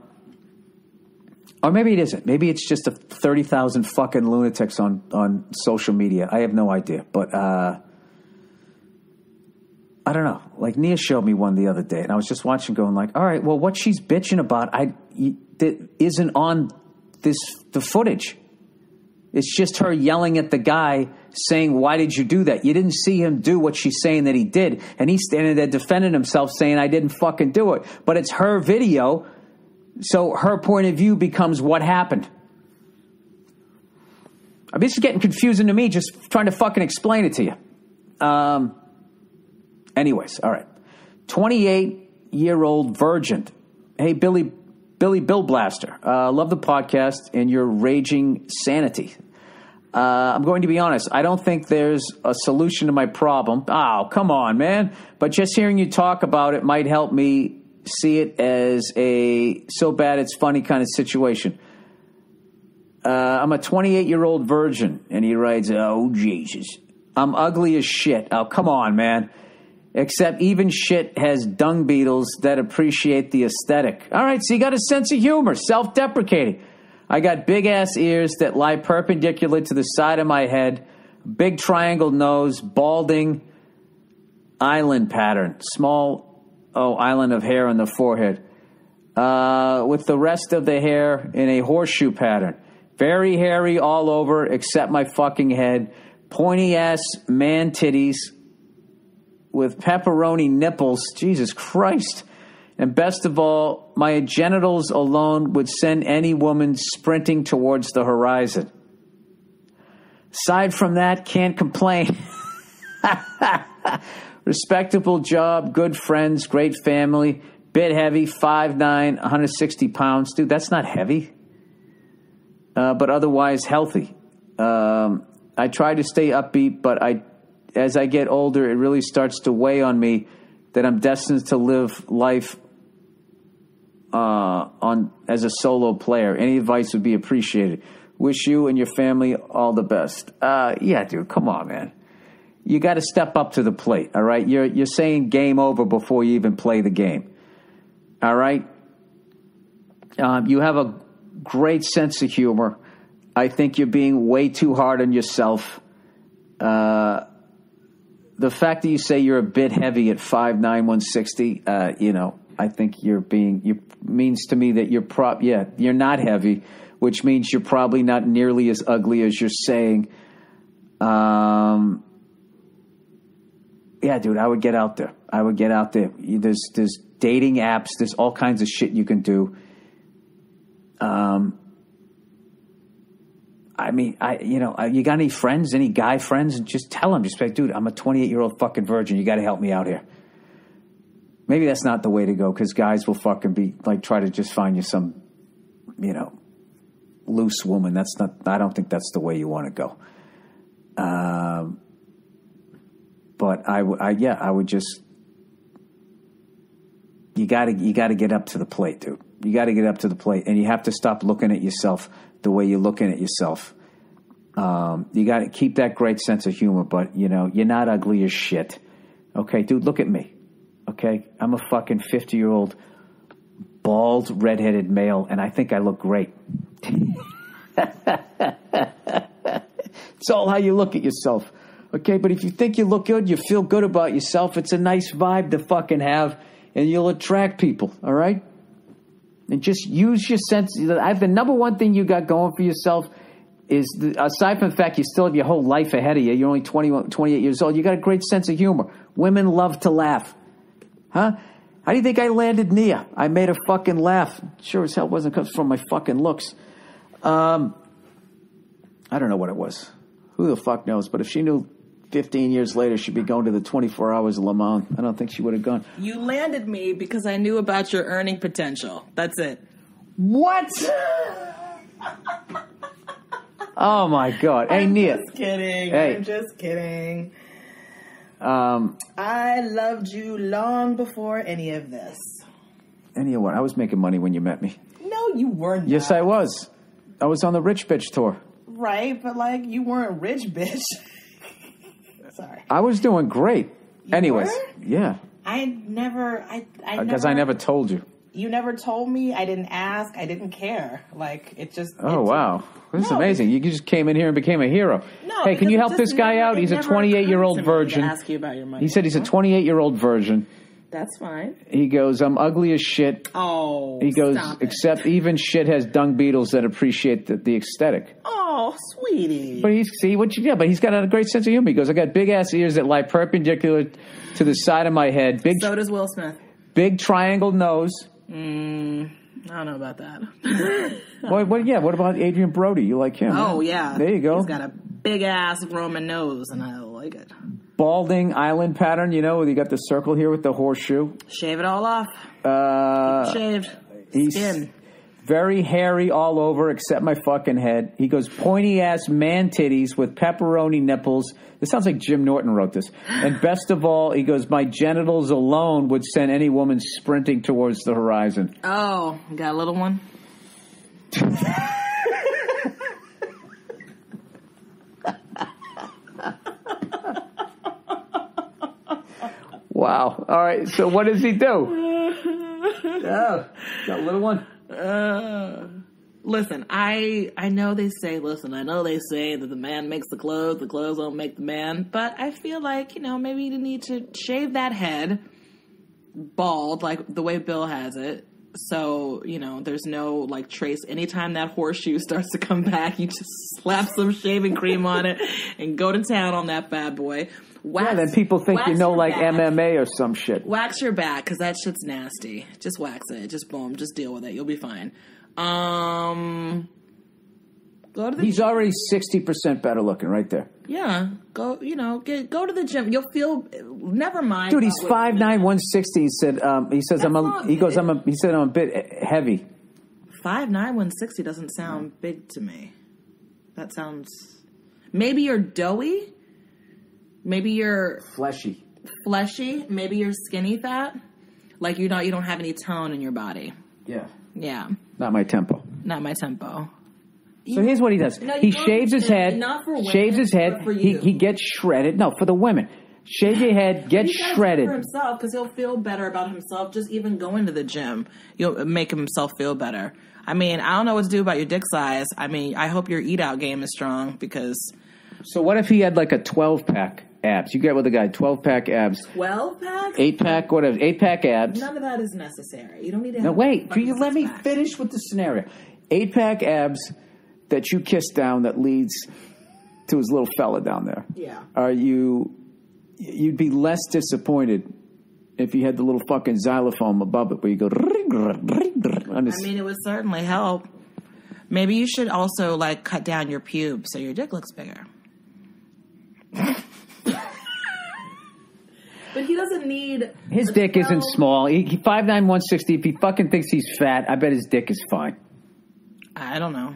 maybe it isn't. Maybe it's just 30,000 fucking lunatics on social media. I have no idea. But I don't know. Like, Nia showed me one the other day, and I was just watching going like, all right, well, what she's bitching about that isn't on the footage. It's just her yelling at the guy saying, why did you do that? You didn't see him do what she's saying that he did. And he's standing there defending himself saying, I didn't fucking do it. But it's her video, so her point of view becomes what happened. I mean, this is getting confusing to me just trying to fucking explain it to you. Anyways, all right. 28-year-old virgin. Hey, Billy Bill Blaster. Love the podcast and your raging sanity. I'm going to be honest. I don't think there's a solution to my problem. Oh, come on, man. But just hearing you talk about it might help me see it as a so bad it's funny kind of situation. I'm a 28-year-old virgin. And he writes, oh, Jesus. I'm ugly as shit. Oh, come on, man. Except even shit has dung beetles that appreciate the aesthetic. All right, so you got a sense of humor, self-deprecating. I got big-ass ears that lie perpendicular to the side of my head, big triangle nose, balding island pattern, small island of hair on the forehead, with the rest of the hair in a horseshoe pattern. Very hairy all over except my fucking head, pointy-ass man titties, with pepperoni nipples, Jesus Christ. And best of all, my genitals alone would send any woman sprinting towards the horizon. Aside from that, can't complain. Respectable job, good friends, great family, bit heavy, 5'9", 160 pounds. Dude, that's not heavy. But otherwise healthy. I try to stay upbeat, but as I get older, it really starts to weigh on me that I'm destined to live life as a solo player. Any advice would be appreciated. Wish you and your family all the best. Yeah, dude, come on, man. You got to step up to the plate, all right? You're saying game over before you even play the game, all right? You have a great sense of humor. I think you're being way too hard on yourself. The fact that you say you're a bit heavy at 5'9", 160, you know, I think means to me that you're not heavy, which means you're probably not nearly as ugly as you're saying. Yeah, dude, I would get out there. There's dating apps. There's all kinds of shit you can do. I mean, you got any friends, any guy friends? And just tell them, just be like, dude, I'm a 28-year-old fucking virgin. You got to help me out here. Maybe that's not the way to go because guys will fucking be like, try to just find you some, loose woman. I don't think that's the way you want to go. But I would just, you got to get up to the plate, dude. You got to get up to the plate, and you have to stop looking at yourself the way you're looking at yourself. You got to keep that great sense of humor, but you're not ugly as shit. Okay, dude, look at me. Okay, I'm a fucking 50-year-old bald redheaded male, and I think I look great. It's all how you look at yourself. Okay, but if you think you look good, you feel good about yourself, it's a nice vibe to fucking have, and you'll attract people, all right? And just use your sense. The number one thing you got going for yourself is, aside from the fact you still have your whole life ahead of you, you're only 28 years old, you got a great sense of humor. Women love to laugh. Huh? How do you think I landed Nia? I made her fucking laugh. Sure as hell wasn't from my fucking looks. I don't know what it was. Who the fuck knows? But if she knew 15 years later she'd be going to the 24 Hours of Le Mans, I don't think she would have gone. You landed me because I knew about your earning potential. That's it. What? Oh, my God. Hey, Nia. Just kidding. Hey. I'm just kidding. I loved you long before any of this. Any of what? I was making money when you met me. No, you weren't. Yes, I was. I was on the Rich Bitch tour. Right, but you weren't rich, bitch. Sorry. I was doing great. Anyways, were? yeah. I never. Because I never told you. You never told me. I didn't ask. I didn't care. It just. Oh, wow. This is amazing. You just came in here and became a hero. No, hey, can you help this guy out? He's a 28-year-old virgin. Ask you about your money. He said he's a 28-year-old virgin. That's fine. He goes, I'm ugly as shit. Oh, he goes, stop it. Except even shit has dung beetles that appreciate the aesthetic. Oh, sweetie. But but he's got a great sense of humor. He goes, I got big ass ears that lie perpendicular to the side of my head. So does Will Smith. Big triangle nose. I don't know about that. What about Adrian Brody? You like him? Oh, yeah. There you go. He's got a big-ass Roman nose, and I like it. Balding island pattern, where you got the circle here with the horseshoe. Shave it all off. Shaved. He's Skin. very hairy all over except my fucking head. He goes, pointy-ass man titties with pepperoni nipples. This sounds like Jim Norton wrote this. And best of all, he goes, my genitals alone would send any woman sprinting towards the horizon. Oh, got a little one? Wow. All right. So what does he do? Oh, got a little one? Listen, I know they say that the man makes the clothes don't make the man. But I feel like, maybe you need to shave that head bald, like the way Bill has it. So, there's no, trace. Anytime that horseshoe starts to come back, you just slap some shaving cream on it and go to town on that bad boy. Then people think MMA or some shit. Wax your back, because that shit's nasty. Just wax it. Just boom. Just deal with it. You'll be fine. Go to the He's already 60% better looking right there. Yeah. Go to the gym. You'll feel, never mind. Dude, he's 5'9", 160. He said, I'm a bit heavy. 5'9", 160 doesn't sound big to me. That sounds, maybe you're doughy. Maybe you're fleshy. Maybe you're skinny fat. You don't have any tone in your body. Yeah. Yeah. Not my tempo. So here's what he does. He shaves his head. Shaves his head. He gets shredded. No, for the women. Shave your head, get shredded. For himself, because he'll feel better about himself. Just even going to the gym, you'll make himself feel better. I don't know what to do about your dick size. I hope your eat out game is strong because. So what if he had a 12-pack abs? You get with a guy 12-pack abs. 12-pack? 8-pack, whatever. 8-pack abs. None of that is necessary. You don't need to. No, wait. Can you let me finish with the scenario? 8-pack abs that you kiss down that leads to his little fella down there. Yeah. Are you you'd be less disappointed if you had the little fucking xylophone above it where you go. I mean, it would certainly help. Maybe you should also like cut down your pubes so your dick looks bigger. But he doesn't need... His dick isn't small. He 5'9", 160. If he fucking thinks he's fat, I bet his dick is fine. I don't know.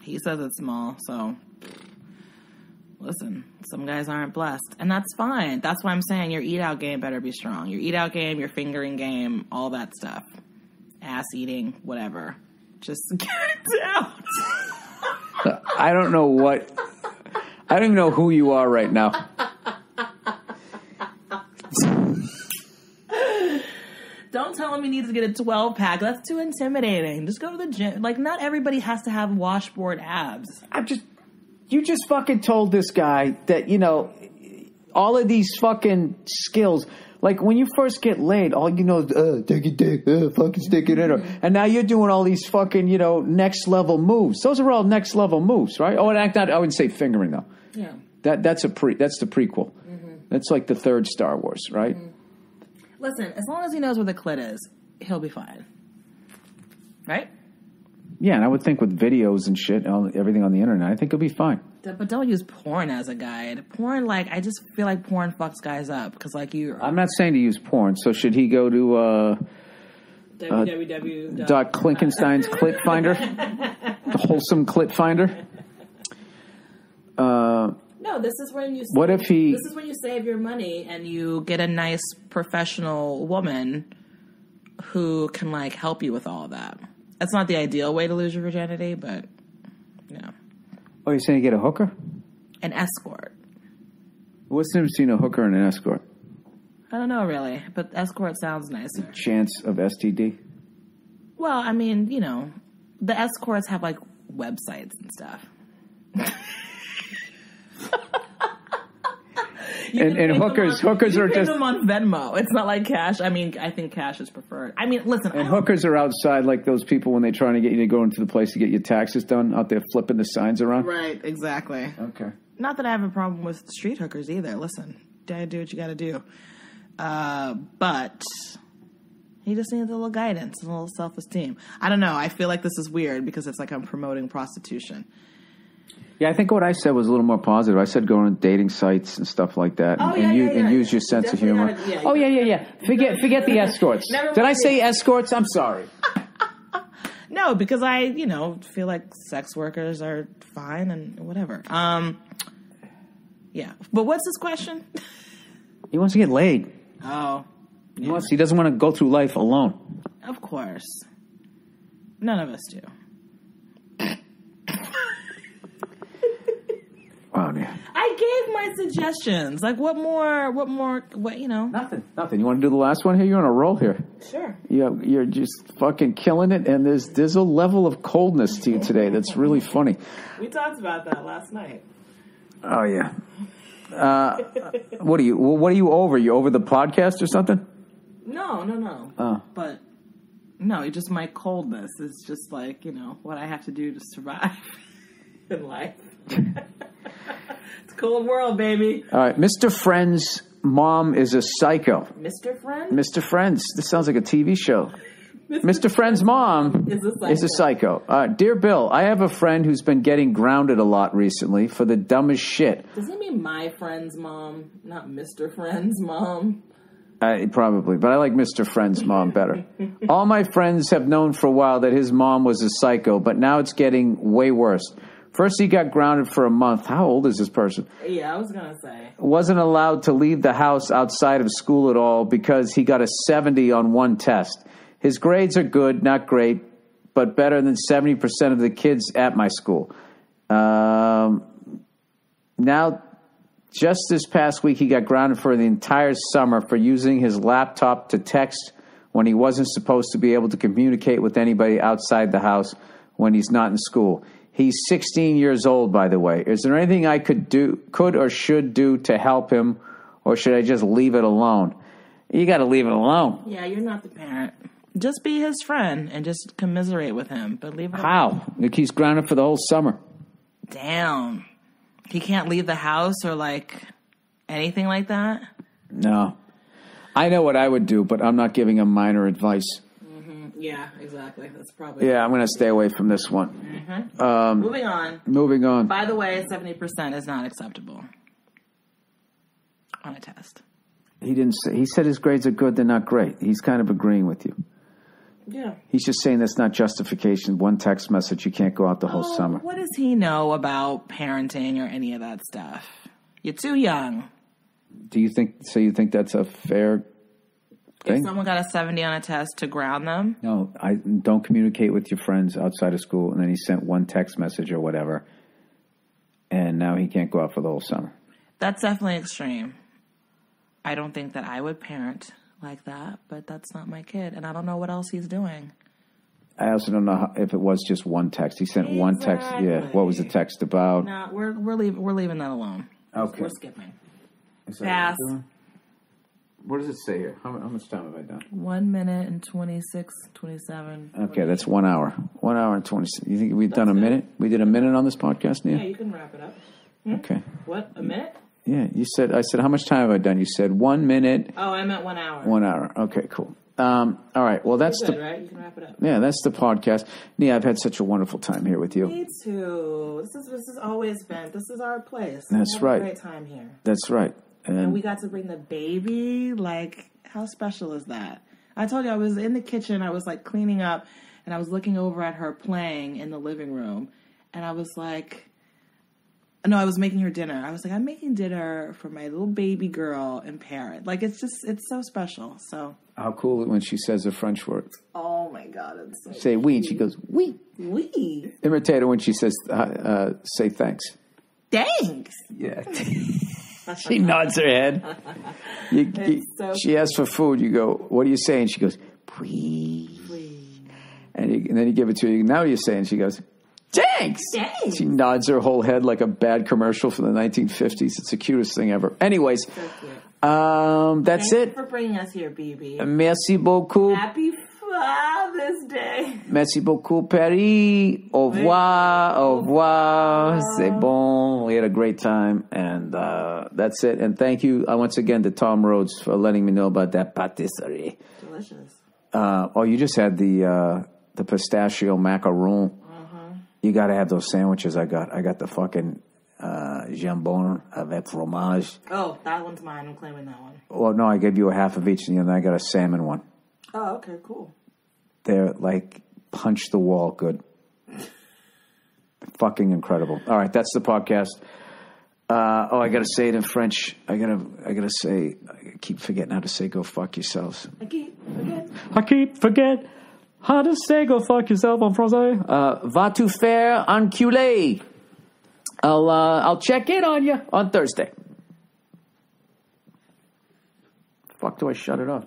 He says it's small, so... Listen, some guys aren't blessed. And that's fine. That's why I'm saying your eat-out game better be strong. Your eat-out game, your fingering game, all that stuff. Ass eating, whatever. Just get it out. I don't know what... I don't even know who you are right now. Don't tell him he needs to get a 12-pack. That's too intimidating. Just go to the gym. Like, not everybody has to have washboard abs. You just fucking told this guy that, you know, all of these fucking skills, like when you first get laid, all you know is, take your dick, fucking stick it in her. And now you're doing all these fucking, you know, next level moves. Those are all next level moves, right? Oh, and I wouldn't say fingering though. Yeah. That's the prequel. Mm-hmm. That's like the third Star Wars, right? Mm-hmm. Listen, as long as he knows where the clit is, he'll be fine. Right? Yeah, and I would think with videos and shit, everything on the internet, I think he'll be fine. But don't use porn as a guide. Porn, like, I just feel like porn fucks guys up. Because, like, I'm not saying to use porn, so should he go to... www. Klinkenstein's Clit Finder? The wholesome Clit Finder? No, this is when you. What if he? This is when you save your money and you get a nice professional woman who can like help you with all of that. That's not the ideal way to lose your virginity, but yeah. Oh, you're saying you get a hooker? An escort. What's the difference between a hooker and an escort? I don't know really, but escort sounds nicer. Chance of STD? Well, I mean, you know, the escorts have like websites and stuff. And hookers are just them on Venmo. It's not like cash. I mean, I think cash is preferred. I mean, listen. And hookers are outside like those people when they're trying to get you to go into the place to get your taxes done out there flipping the signs around. Right, exactly. Okay. Not that I have a problem with street hookers either. Listen, gotta do what you gotta do. But he just needs a little guidance and a little self-esteem. I don't know. I feel like this is weird because it's like I'm promoting prostitution. Yeah, I think what I said was a little more positive. I said go on dating sites and stuff like that, and use your sense of humor. Forget the escorts. Did I say escorts? I'm sorry. No, because I, feel like sex workers are fine and whatever. Yeah, but what's his question? He wants to get laid. Oh, yeah. He doesn't want to go through life alone. Of course, none of us do. Oh, yeah. I gave my suggestions. Like, what more, Nothing. You want to do the last one here? You're on a roll here. Sure. You're just fucking killing it, and there's a level of coldness to you today that's really funny. We talked about that last night. Oh, yeah. What are you over? You over the podcast or something? No. Oh. But, no, just my coldness is just like, what I have to do to survive in life. It's a cold world, baby. All right, Mr. Friend's mom is a psycho. Mr. Friend? Mr. Friend's. This sounds like a TV show. Mr. Friend's mom is a psycho. Dear Bill, I have a friend who's been getting grounded a lot recently for the dumbest shit. Does he mean my friend's mom, not Mr. Friend's mom? Probably, but I like Mr. Friend's mom better. All my friends have known for a while that his mom was a psycho, but now it's getting way worse. First, he got grounded for a month. How old is this person? Yeah, I was going to say. Wasn't allowed to leave the house outside of school at all because he got a 70 on one test. His grades are good, not great, but better than 70% of the kids at my school. Now, just this past week, he got grounded for the entire summer for using his laptop to text when he wasn't supposed to be able to communicate with anybody outside the house when he's not in school. He's 16 years old, by the way. Is there anything I could or should do to help him, or should I just leave it alone? You got to leave it alone. Yeah, you're not the parent. Just be his friend and just commiserate with him, but leave it alone. How? Like he's grounded for the whole summer. Damn. He can't leave the house or, like, anything like that? No. I know what I would do, but I'm not giving him minor advice. Yeah, exactly. That's probably... Yeah, I'm going to stay away from this one. Moving on. Moving on. By the way, 70% is not acceptable on a test. He didn't say. He said his grades are good. They're not great. He's kind of agreeing with you. Yeah. He's just saying that's not justification. One text message, you can't go out the whole summer. What does he know about parenting or any of that stuff? You're too young. Do you think? So you think that's a fair thing? If someone got a 70 on a test, to ground them? No, I don't communicate with your friends outside of school. And then he sent one text message or whatever, and now he can't go out for the whole summer. That's definitely extreme. I don't think that I would parent like that, but that's not my kid, and I don't know what else he's doing. I also don't know if it was just one text. He sent one text. Yeah, what was the text about? No, we're leaving that alone. Okay, we're skipping. Pass. What does it say here? How much time have I done? 1 minute and 26, 27. Okay, that's 1 hour. 1 hour and 26. You think we've done a minute? We did a minute on this podcast, Nia? Yeah, you can wrap it up. Okay. What, a minute? Yeah, you said, I said, how much time have I done? You said 1 minute. Oh, I meant 1 hour. 1 hour. Okay, cool. All right, well, that's good, right? You can wrap it up. Yeah, that's the podcast. Nia, I've had such a wonderful time here with you. Me too. This has always been. This is our place. That's right. A great time here. That's right. And we got to bring the baby. Like, how special is that? I told you I was in the kitchen. I was like cleaning up, and I was looking over at her playing in the living room, and I was like, no, I was making her dinner. I was like, I'm making dinner for my little baby girl and parent. Like, it's so special. So how cool when she says a French word. Oh my God, it's so say oui, and she goes oui. Oui. Imitate her when she says say thanks. Thanks. Yeah. She nods her head. She asks for food. You go, what do you say? And she goes, oui. And then you give it to her. Now what are you saying? She goes, thanks. She nods her whole head like a bad commercial from the 1950s. It's the cutest thing ever. Anyways, so cute. That's Thank it. you for bringing us here, BB. Merci beaucoup. Happy Father's Day. Merci beaucoup, Paris. Au revoir. Au revoir. C'est bon. We had a great time. And that's it. And thank you once again to Tom Rhodes for letting me know about that patisserie. Delicious. You just had the pistachio macaron. You got to have those sandwiches I got the fucking jambon avec fromage. Oh, that one's mine. I'm claiming that one. Well, no, I gave you a half of each, and then I got a salmon one. Oh, okay, cool. They're like punch the wall good. Fucking incredible. All right, that's the podcast. I got to say it in French. I gotta say, I keep forgetting how to say go fuck yourselves. I keep forget how to say go fuck yourself en français. Va tu faire enculer. I'll check in on you on Thursday. Fuck, do I shut it off?